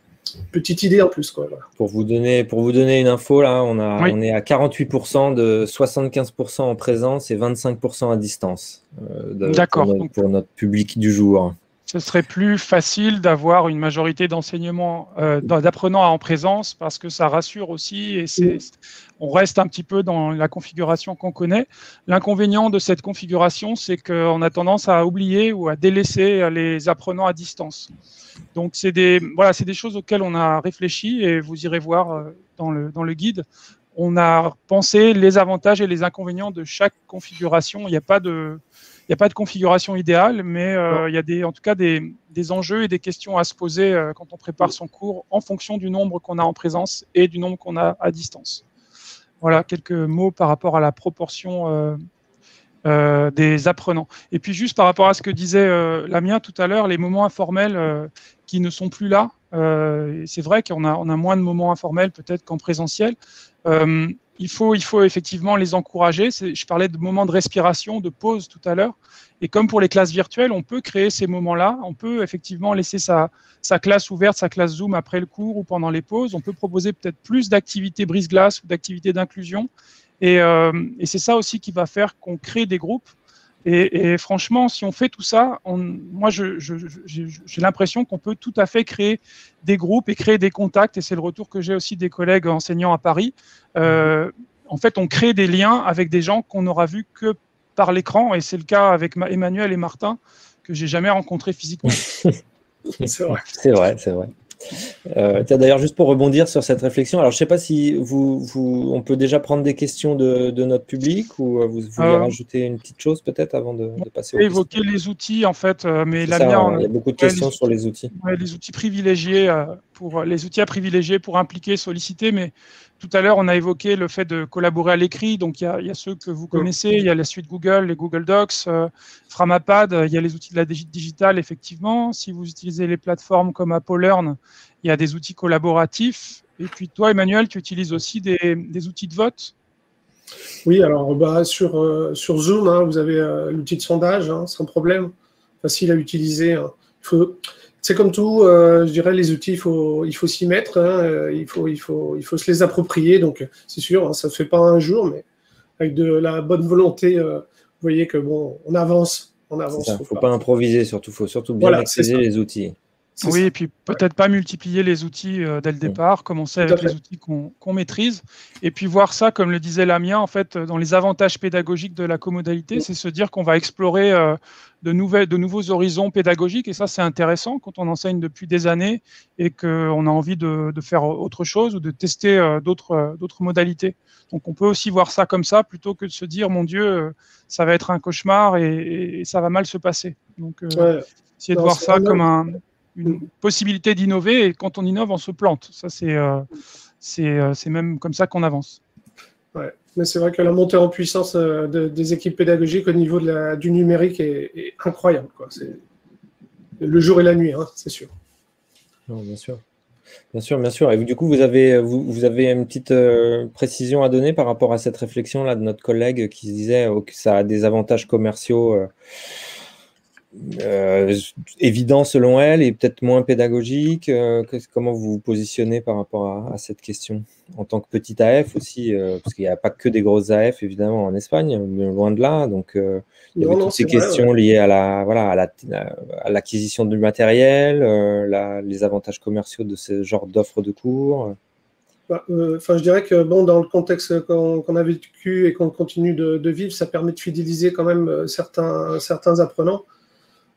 petite idée en plus, quoi. Voilà. Pour vous donner une info, là, on est à 48% de 75% en présence et 25% à distance pour notre public du jour. Ce serait plus facile d'avoir une majorité d'enseignement d'apprenants en présence parce que ça rassure aussi et on reste un petit peu dans la configuration qu'on connaît. L'inconvénient de cette configuration, c'est qu'on a tendance à oublier ou à délaisser les apprenants à distance. Donc, c'est des choses auxquelles on a réfléchi et vous irez voir dans le guide. On a pensé les avantages et les inconvénients de chaque configuration. Il n'y a pas de configuration idéale, mais il y a en tout cas des enjeux et des questions à se poser quand on prépare son cours en fonction du nombre qu'on a en présence et du nombre qu'on a à distance. Voilà, quelques mots par rapport à la proportion des apprenants. Et puis juste par rapport à ce que disait Lamia tout à l'heure, les moments informels qui ne sont plus là, c'est vrai qu'on a moins de moments informels peut-être qu'en présentiel. Il faut effectivement les encourager. Je parlais de moments de respiration, de pause tout à l'heure. Et comme pour les classes virtuelles, on peut créer ces moments-là. On peut effectivement laisser sa classe ouverte, sa classe Zoom après le cours ou pendant les pauses. On peut proposer peut-être plus d'activités brise-glace ou d'activités d'inclusion. Et c'est ça aussi qui va faire qu'on crée des groupes. Et franchement, si on fait tout ça, moi, j'ai l'impression qu'on peut tout à fait créer des groupes et créer des contacts. Et c'est le retour que j'ai aussi des collègues enseignants à Paris. En fait, on crée des liens avec des gens qu'on n'aura vus que par l'écran. Et c'est le cas avec Emmanuel et Martin, que j'ai jamais rencontrés physiquement. C'est vrai. C'est vrai, c'est vrai. Tiens, d'ailleurs, juste pour rebondir sur cette réflexion, alors je ne sais pas si on peut déjà prendre des questions de notre public ou vous voulez rajouter une petite chose peut-être avant de passer aux questions. Évoquer les outils en fait, mais C'est la ça, mienne, il y a beaucoup de questions sur les outils. Les outils privilégiés les outils à privilégier pour impliquer, solliciter, mais tout à l'heure on a évoqué le fait de collaborer à l'écrit, donc il y a ceux que vous connaissez, il y a la suite Google, les Google Docs, Framapad, il y a les outils de la digitale effectivement. Si vous utilisez les plateformes comme Apple Learn, il y a des outils collaboratifs. Et puis toi, Emmanuel, tu utilises aussi des outils de vote? Oui, alors sur Zoom, hein, vous avez l'outil de sondage, hein, sans problème, facile à utiliser. Hein. C'est comme tout, je dirais, les outils, il faut s'y mettre, hein, il faut se les approprier. Donc, c'est sûr, hein, ça ne se fait pas un jour, mais avec de la bonne volonté, vous voyez que bon, on avance. Il ne faut pas improviser, surtout. Il faut surtout bien maîtriser les outils. Oui, et puis peut-être pas multiplier les outils dès le départ, commencer avec les outils qu'on maîtrise, et puis voir ça, comme le disait Lamia, en fait, dans les avantages pédagogiques de la comodalité, c'est se dire qu'on va explorer de nouveaux horizons pédagogiques, et ça c'est intéressant quand on enseigne depuis des années et qu'on a envie de faire autre chose ou de tester d'autres modalités. Donc on peut aussi voir ça comme ça, plutôt que de se dire, mon Dieu, ça va être un cauchemar et ça va mal se passer. Donc essayer de voir ça comme une possibilité d'innover, et quand on innove, on se plante. Ça, c'est même comme ça qu'on avance. Ouais, mais c'est vrai que la montée en puissance des équipes pédagogiques au niveau du numérique est incroyable, quoi. C'est le jour et la nuit, hein, c'est sûr. Non, bien sûr. Bien sûr, bien sûr. Et du coup, vous avez une petite précision à donner par rapport à cette réflexion-là de notre collègue qui se disait que ça a des avantages commerciaux évident selon elle et peut-être moins pédagogique. Comment vous vous positionnez par rapport à cette question en tant que petit AF aussi, parce qu'il n'y a pas que des grosses AF évidemment en Espagne, mais loin de là. Donc il y avait toutes ces questions liées à l'acquisition du matériel, les avantages commerciaux de ce genre d'offres de cours. Je dirais que bon, dans le contexte qu'on a vécu et qu'on continue de vivre, ça permet de fidéliser quand même certains apprenants.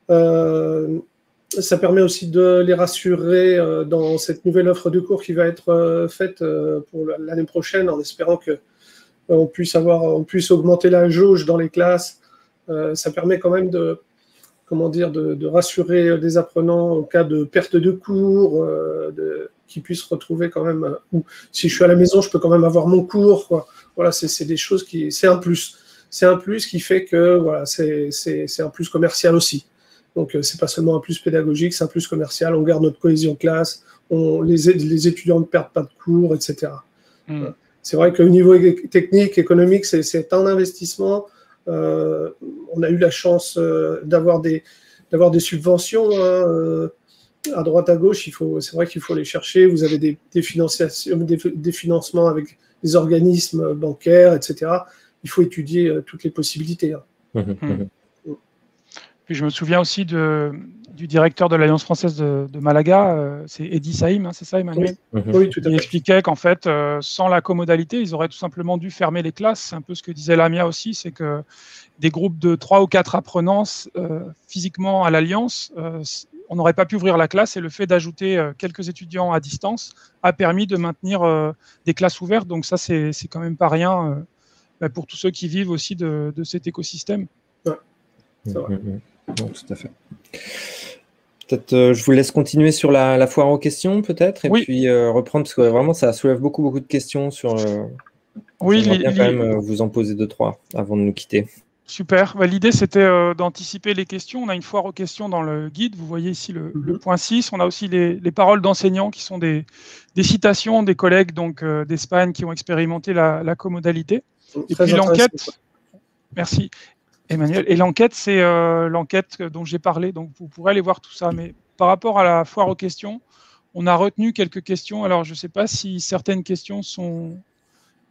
Ça permet aussi de les rassurer dans cette nouvelle offre de cours qui va être faite pour l'année prochaine, en espérant qu'on puisse augmenter la jauge dans les classes. Ça permet quand même de rassurer des apprenants en cas de perte de cours, qu'ils puissent retrouver quand même, ou si je suis à la maison, je peux quand même avoir mon cours, quoi. Voilà, c'est des choses c'est un plus. C'est un plus qui fait que voilà, c'est un plus commercial aussi. Donc, c'est pas seulement un plus pédagogique, c'est un plus commercial. On garde notre cohésion de classe, les étudiants ne perdent pas de cours, etc. C'est vrai qu'au niveau technique, économique, c'est un investissement. On a eu la chance d'avoir des subventions à droite, à gauche. C'est vrai qu'il faut les chercher. Vous avez des financements avec des organismes bancaires, etc. Il faut étudier toutes les possibilités. Puis je me souviens aussi du directeur de l'Alliance française de Malaga, c'est Eddy Saïm, hein, c'est ça, Emmanuel? Oui, tout à fait. Il expliquait qu'en fait, sans la comodalité, ils auraient tout simplement dû fermer les classes. C'est un peu ce que disait Lamia aussi, c'est que des groupes de 3 ou 4 apprenants physiquement à l'Alliance, on n'aurait pas pu ouvrir la classe, et le fait d'ajouter quelques étudiants à distance a permis de maintenir des classes ouvertes. Donc ça, c'est quand même pas rien pour tous ceux qui vivent aussi de cet écosystème. Ouais, c'est vrai. Non, tout à fait. Peut-être je vous laisse continuer sur la foire aux questions, peut-être, et puis reprendre, parce que vraiment, ça soulève beaucoup de questions sur... J'aimerais bien quand même vous en poser 2-3 avant de nous quitter. Super. L'idée, c'était d'anticiper les questions. On a une foire aux questions dans le guide. Vous voyez ici le point 6. On a aussi les paroles d'enseignants qui sont des citations des collègues d'Espagne qui ont expérimenté la comodalité. Et puis l'enquête... Merci. Emmanuel, et l'enquête, c'est l'enquête dont j'ai parlé, donc vous pourrez aller voir tout ça. Mais par rapport à la foire aux questions, on a retenu quelques questions. Alors, je ne sais pas si certaines questions sont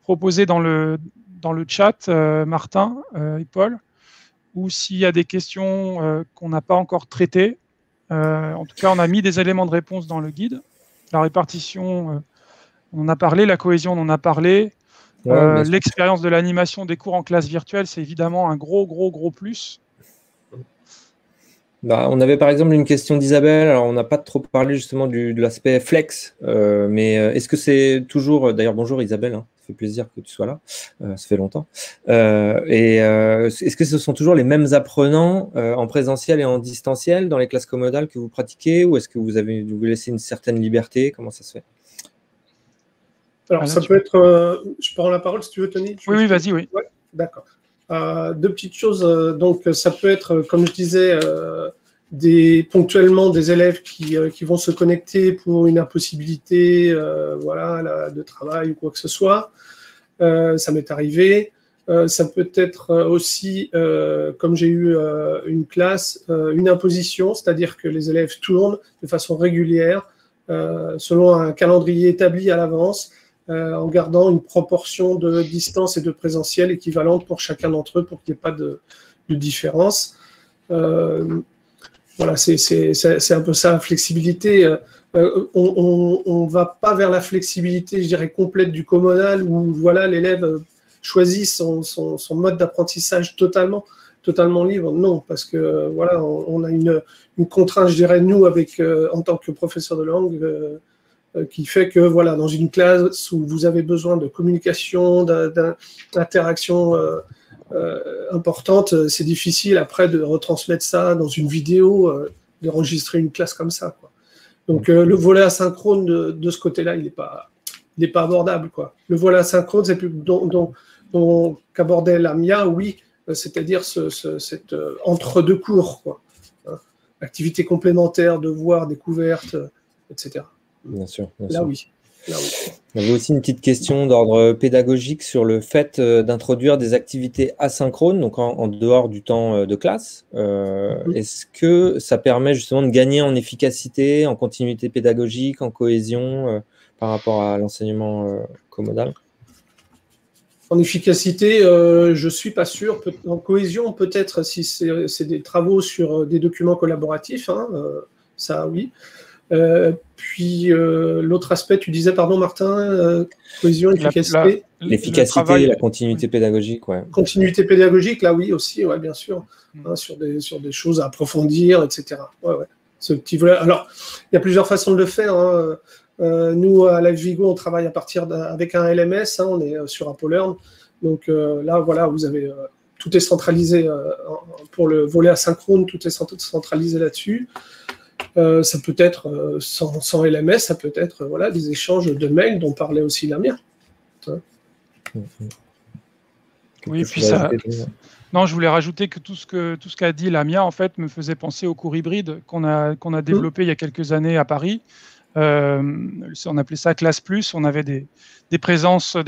proposées dans le chat, Martin et Paul, ou s'il y a des questions qu'on n'a pas encore traitées. En tout cas, on a mis des éléments de réponse dans le guide. La répartition, on en a parlé, la cohésion, on en a parlé. L'expérience de l'animation des cours en classe virtuelle, c'est évidemment un gros plus. Bah, on avait par exemple une question d'Isabelle. Alors, on n'a pas trop parlé justement de l'aspect flex, mais est-ce que c'est toujours. D'ailleurs, bonjour Isabelle, hein, ça fait plaisir que tu sois là. Ça fait longtemps. Est-ce que ce sont toujours les mêmes apprenants en présentiel et en distanciel dans les classes commodales que vous pratiquez, ou est-ce que vous laissez une certaine liberté? Comment ça se fait? Alors, ça peut être. Je prends la parole si tu veux, Tony. Oui, vas-y, oui. Ouais, d'accord. Deux petites choses. Donc, ça peut être, comme je disais, ponctuellement des élèves qui vont se connecter pour une impossibilité de travail ou quoi que ce soit. Ça m'est arrivé. Ça peut être aussi, comme j'ai eu une classe, une imposition, c'est-à-dire que les élèves tournent de façon régulière selon un calendrier établi à l'avance, en gardant une proportion de distance et de présentiel équivalente pour chacun d'entre eux pour qu'il n'y ait pas de différence. Voilà, c'est un peu ça, la flexibilité. On ne va pas vers la flexibilité, je dirais, complète du commodal où voilà, l'élève choisit son mode d'apprentissage totalement libre. Non, parce que voilà, on a une contrainte, je dirais, nous, en tant que professeur de langue, qui fait que voilà, dans une classe où vous avez besoin de communication, d'interaction importante, c'est difficile après de retransmettre ça dans une vidéo, d'enregistrer une classe comme ça, quoi. Donc le volet asynchrone de ce côté-là, il n'est pas abordable, quoi. Le volet asynchrone, c'est plus qu'abordait Lamia, oui, c'est-à-dire cet entre-deux cours, quoi. Hein. Activités complémentaires, devoirs, découvertes, etc. Bien sûr. Là, oui. On avait aussi une petite question d'ordre pédagogique sur le fait d'introduire des activités asynchrones, donc en dehors du temps de classe. Est-ce que ça permet justement de gagner en efficacité, en continuité pédagogique, en cohésion par rapport à l'enseignement commodal? En efficacité, je ne suis pas sûr. En cohésion, peut-être si c'est des travaux sur des documents collaboratifs, hein, ça oui. Puis l'autre aspect, tu disais, pardon Martin, cohésion, efficacité. L'efficacité, la continuité pédagogique, ouais. Continuité pédagogique, là oui aussi, ouais, bien sûr, hein, sur des choses à approfondir, etc. Ouais. Ce petit volet. Alors, il y a plusieurs façons de le faire. Hein. Nous, à Live Vigo, on travaille avec un LMS, hein, on est sur ApoLearn. Donc là, voilà, vous avez tout est centralisé pour le volet asynchrone, tout est centralisé là-dessus. Ça peut être sans LMS, ça peut être voilà, des échanges de mails dont parlait aussi Lamia. Hein. Oui, puis ça. Non, je voulais rajouter que tout ce qu'a dit Lamia en fait me faisait penser au cours hybride qu'on a développé il y a quelques années à Paris. On appelait ça Classe Plus. On avait des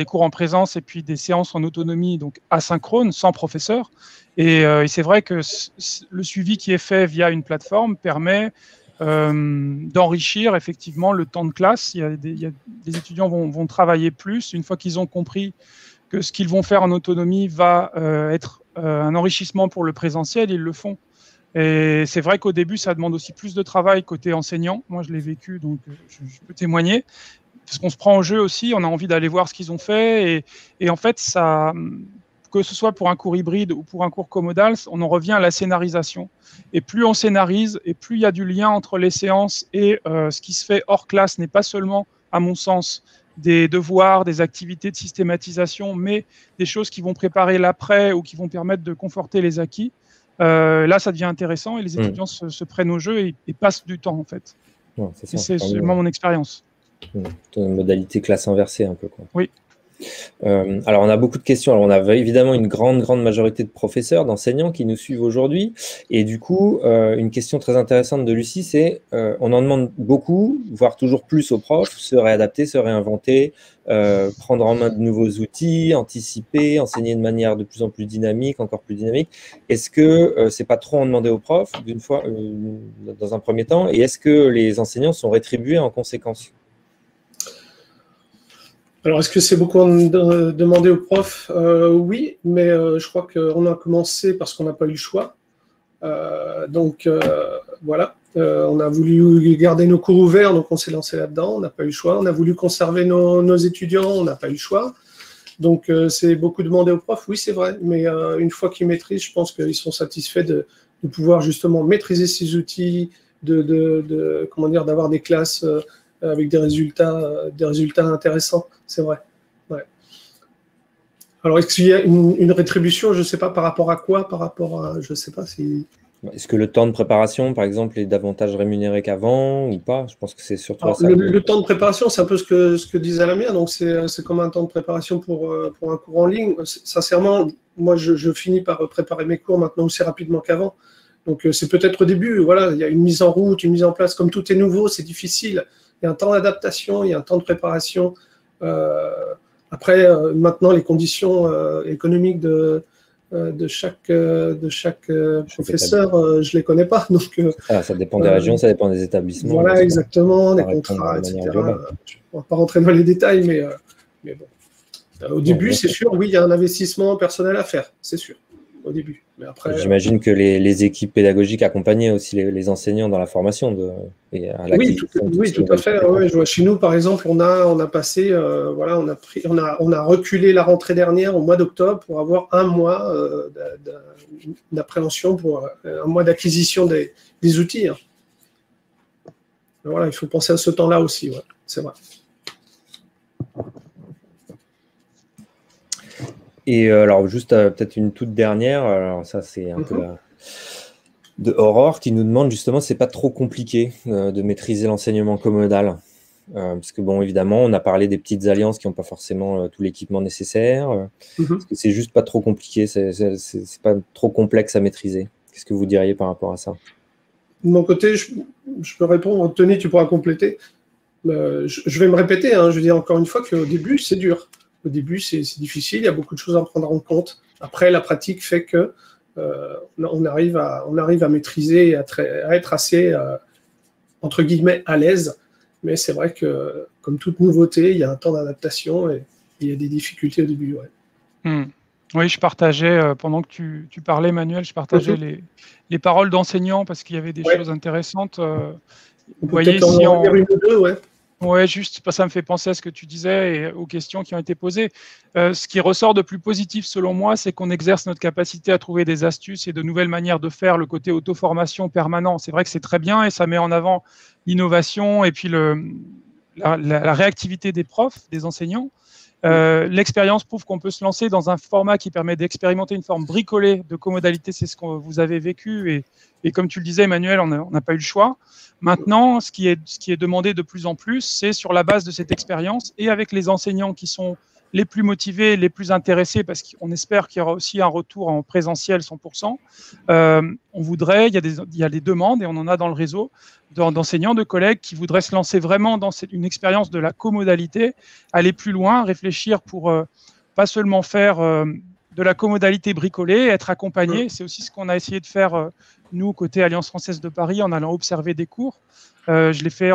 cours en présence et puis des séances en autonomie, donc asynchrones, sans professeur. Et c'est vrai que le suivi qui est fait via une plateforme permet d'enrichir effectivement le temps de classe. Les étudiants vont travailler plus une fois qu'ils ont compris que ce qu'ils vont faire en autonomie va être un enrichissement pour le présentiel, ils le font. Et c'est vrai qu'au début, ça demande aussi plus de travail côté enseignant. Moi, je l'ai vécu, donc je peux témoigner. Parce qu'on se prend au jeu aussi, on a envie d'aller voir ce qu'ils ont fait. Et en fait, ça, que ce soit pour un cours hybride ou pour un cours commodal, on en revient à la scénarisation. Et plus on scénarise, et plus il y a du lien entre les séances et ce qui se fait hors classe n'est pas seulement, à mon sens, des devoirs, des activités de systématisation, mais des choses qui vont préparer l'après ou qui vont permettre de conforter les acquis. Là, ça devient intéressant et les étudiants se prennent au jeu et passent du temps, en fait. Ouais, c'est seulement mon expérience. Une modalité classe inversée, un peu, quoi. Oui. Alors, on a beaucoup de questions. Alors, on a évidemment une grande majorité de professeurs, d'enseignants qui nous suivent aujourd'hui. Et du coup, une question très intéressante de Lucie, c'est on en demande beaucoup, voire toujours plus aux profs, se réadapter, se réinventer, prendre en main de nouveaux outils, anticiper, enseigner de manière de plus en plus dynamique, encore plus dynamique. Est-ce que c'est pas trop en demander aux profs, d'une fois, dans un premier temps, et est-ce que les enseignants sont rétribués en conséquence ? Alors, est-ce que c'est beaucoup demandé aux profs ? Oui, mais je crois qu'on a commencé parce qu'on n'a pas eu le choix. Donc, voilà. On a voulu garder nos cours ouverts, donc on s'est lancé là-dedans. On n'a pas eu le choix. On a voulu conserver nos étudiants, on n'a pas eu le choix. Donc, c'est beaucoup demandé aux profs, oui, c'est vrai. Mais une fois qu'ils maîtrisent, je pense qu'ils sont satisfaits de pouvoir justement maîtriser ces outils, comment dire, d'avoir des classes avec des résultats intéressants, c'est vrai. Ouais. Alors, est-ce qu'il y a une rétribution, je ne sais pas, par rapport à quoi, par rapport à, je ne sais pas si… Est-ce que le temps de préparation, par exemple, est davantage rémunéré qu'avant ou pas? Je pense que c'est surtout ça. Le temps de préparation, c'est un peu ce que disait Lamia, donc c'est comme un temps de préparation pour un cours en ligne. Sincèrement, moi, je finis par préparer mes cours maintenant aussi rapidement qu'avant. Donc, c'est peut-être au début, voilà, il y a une mise en route, une mise en place. Comme tout est nouveau, c'est difficile. Il y a un temps d'adaptation, il y a un temps de préparation. Après, maintenant, les conditions économiques de chaque professeur, je ne les connais pas. Donc, ça dépend des régions, ça dépend des établissements. Voilà, exactement, des contrats, etc. On ne va pas rentrer dans les détails, mais bon. Au début, c'est sûr, oui, il y a un investissement personnel à faire, c'est sûr, au début. Mais après, j'imagine que les équipes pédagogiques accompagnaient aussi les enseignants dans la formation. Oui, tout à fait. Ouais, je vois, chez nous, par exemple, on a passé, voilà, on a reculé la rentrée dernière au mois d'octobre pour avoir un mois d'appréhension, pour un mois d'acquisition des outils. Hein. Voilà, il faut penser à ce temps-là aussi, ouais, c'est vrai. Et alors, juste peut-être une toute dernière, alors ça c'est un peu de Aurore qui nous demande justement si c'est pas trop compliqué de maîtriser l'enseignement comodal. Parce que bon, évidemment, on a parlé des petites alliances qui n'ont pas forcément tout l'équipement nécessaire. Est-ce que c'est juste pas trop compliqué, c'est pas trop complexe à maîtriser? Qu'est-ce que vous diriez par rapport à ça? De mon côté, je peux répondre. Tony, tu pourras compléter. Je vais me répéter, hein, je veux dire encore une fois qu'au début, c'est dur. Au début, c'est difficile, il y a beaucoup de choses à prendre en compte. Après, la pratique fait que on arrive à maîtriser et à être assez, entre guillemets, à l'aise. Mais c'est vrai que, comme toute nouveauté, il y a un temps d'adaptation et il y a des difficultés au début. Ouais. Oui, je partageais, pendant que tu parlais, Emmanuel, je partageais les paroles d'enseignants parce qu'il y avait des choses intéressantes. Vous voyez, si en dire une ou deux, ouais. Oui, juste, ça me fait penser à ce que tu disais et aux questions qui ont été posées. Ce qui ressort de plus positif, selon moi, c'est qu'on exerce notre capacité à trouver des astuces et de nouvelles manières de faire, le côté auto-formation permanent. C'est vrai que c'est très bien et ça met en avant l'innovation et puis la réactivité des profs, des enseignants. L'expérience prouve qu'on peut se lancer dans un format qui permet d'expérimenter une forme bricolée de comodalité. C'est ce que vous avez vécu et comme tu le disais, Emmanuel, on n'a pas eu le choix. Maintenant, ce qui est demandé de plus en plus, c'est sur la base de cette expérience et avec les enseignants qui sont les plus motivés, les plus intéressés, parce qu'on espère qu'il y aura aussi un retour en présentiel 100%. On voudrait, il y a des demandes et on en a dans le réseau d'enseignants, de collègues qui voudraient se lancer vraiment dans une expérience de la comodalité, aller plus loin, réfléchir pour pas seulement faire de la comodalité bricolée, être accompagné. C'est aussi ce qu'on a essayé de faire nous, côté Alliance française de Paris, en allant observer des cours. Je l'ai fait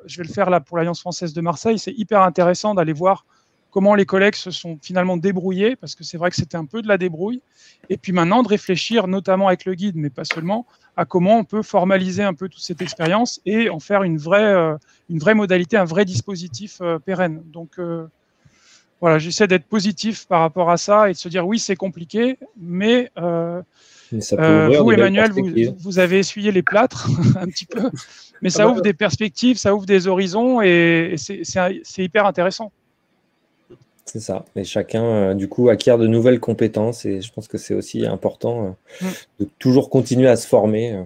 je vais le faire là pour l'Alliance française de Marseille. C'est hyper intéressant d'aller voir comment les collègues se sont finalement débrouillés, parce que c'est vrai que c'était un peu de la débrouille. Et puis maintenant, de réfléchir, notamment avec le guide, mais pas seulement, à comment on peut formaliser un peu toute cette expérience et en faire une vraie modalité, un vrai dispositif pérenne. Donc, voilà, j'essaie d'être positif par rapport à ça et de se dire, oui, c'est compliqué, mais vous, Emmanuel, vous avez essuyé les plâtres un petit peu, mais ça ouvre des perspectives, ça ouvre des horizons et c'est hyper intéressant. C'est ça. Et chacun, du coup, acquiert de nouvelles compétences. Et je pense que c'est aussi important de toujours continuer à se former.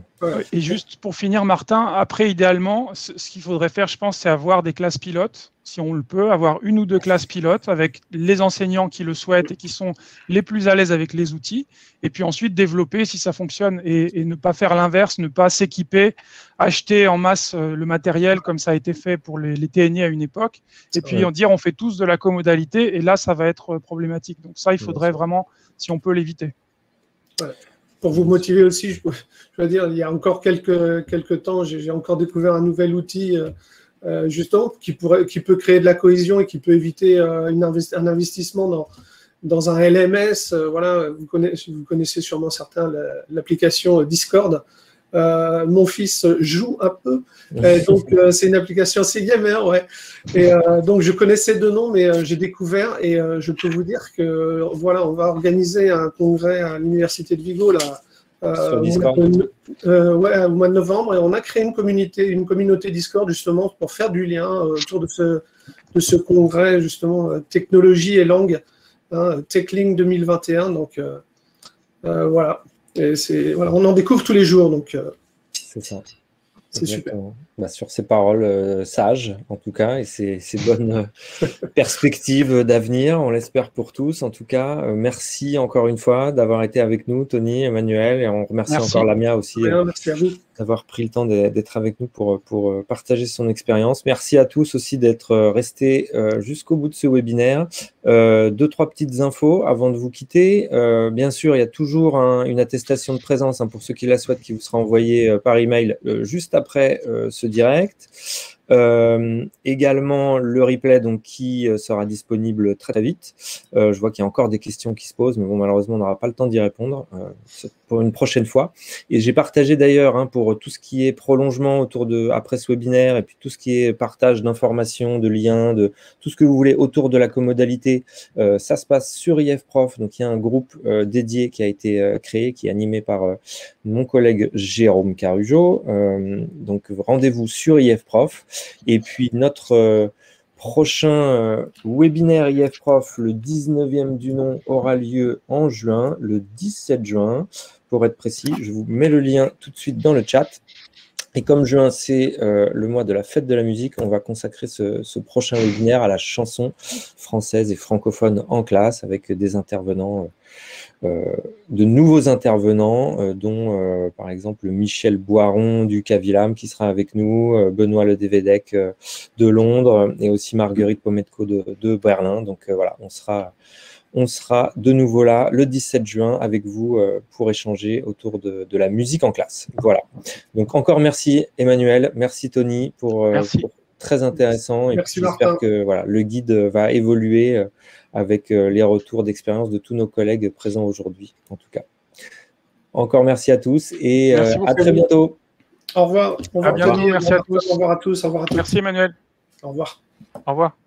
Et juste pour finir, Martin, après, idéalement, ce qu'il faudrait faire, je pense, c'est avoir des classes pilotes, si on le peut, avoir une ou deux classes pilotes avec les enseignants qui le souhaitent et qui sont les plus à l'aise avec les outils. Et puis ensuite, développer si ça fonctionne et ne pas faire l'inverse, ne pas s'équiper, acheter en masse le matériel comme ça a été fait pour les TNI à une époque. Et puis on fait tous de la comodalité et là, ça va être problématique. Donc ça, il faudrait vraiment, si on peut l'éviter. Ouais. Pour vous motiver aussi, je veux dire, il y a encore quelques temps, j'ai encore découvert un nouvel outil justement qui peut créer de la cohésion et qui peut éviter un investissement dans un LMS. Voilà, vous connaissez sûrement certains l'application Discord. Mon fils joue un peu, donc c'est une application assez gamer, ouais. Et donc je connaissais deux noms, mais j'ai découvert et je peux vous dire que voilà, on va organiser un congrès à l'université de Vigo là Sur Discord. Ouais, au mois de novembre, et on a créé une communauté Discord justement pour faire du lien autour de ce congrès justement technologie et langue, hein, TechLink 2021. Donc voilà. Et voilà, on en découvre tous les jours, donc c'est ça. C'est super. Bah, sur ces paroles sages, en tout cas, et ces bonnes perspectives d'avenir, on l'espère pour tous. En tout cas, merci encore une fois d'avoir été avec nous, Tony, Emmanuel, et on remercie encore Lamia aussi merci à vous d'avoir pris le temps d'être avec nous pour partager son expérience. Merci à tous aussi d'être restés jusqu'au bout de ce webinaire. 2-3 petites infos avant de vous quitter. Bien sûr, il y a toujours une attestation de présence pour ceux qui la souhaitent, qui vous sera envoyée par email juste après ce direct. Également le replay donc, qui sera disponible très vite. Je vois qu'il y a encore des questions qui se posent, mais bon, malheureusement on n'aura pas le temps d'y répondre pour une prochaine fois. Et j'ai partagé d'ailleurs pour tout ce qui est prolongement après ce webinaire, et puis tout ce qui est partage d'informations, de liens, de tout ce que vous voulez autour de la comodalité, ça se passe sur IF Prof. Donc il y a un groupe dédié qui a été créé, qui est animé par mon collègue Jérôme Carujo. Donc rendez-vous sur IF Prof. Et puis notre prochain webinaire IF Prof, le 19e du nom, aura lieu en juin, le 17 juin, pour être précis. Je vous mets le lien tout de suite dans le chat. Et comme juin, c'est le mois de la fête de la musique, on va consacrer ce prochain webinaire à la chanson française et francophone en classe, avec des intervenants, de nouveaux intervenants, dont par exemple Michel Boiron du Cavilam qui sera avec nous, Benoît Le Devedec de Londres, et aussi Marguerite Pometko de Berlin. Donc voilà, on sera de nouveau là le 17 juin avec vous pour échanger autour de la musique en classe. Voilà. Donc encore merci Emmanuel, merci Tony pour très intéressant. Et j'espère que voilà, le guide va évoluer avec les retours d'expérience de tous nos collègues présents aujourd'hui, en tout cas. Encore merci à tous et à très bientôt. Au revoir. À bientôt, merci à tous. Au revoir à tous. Au revoir à tous. Merci Emmanuel. Au revoir. Au revoir.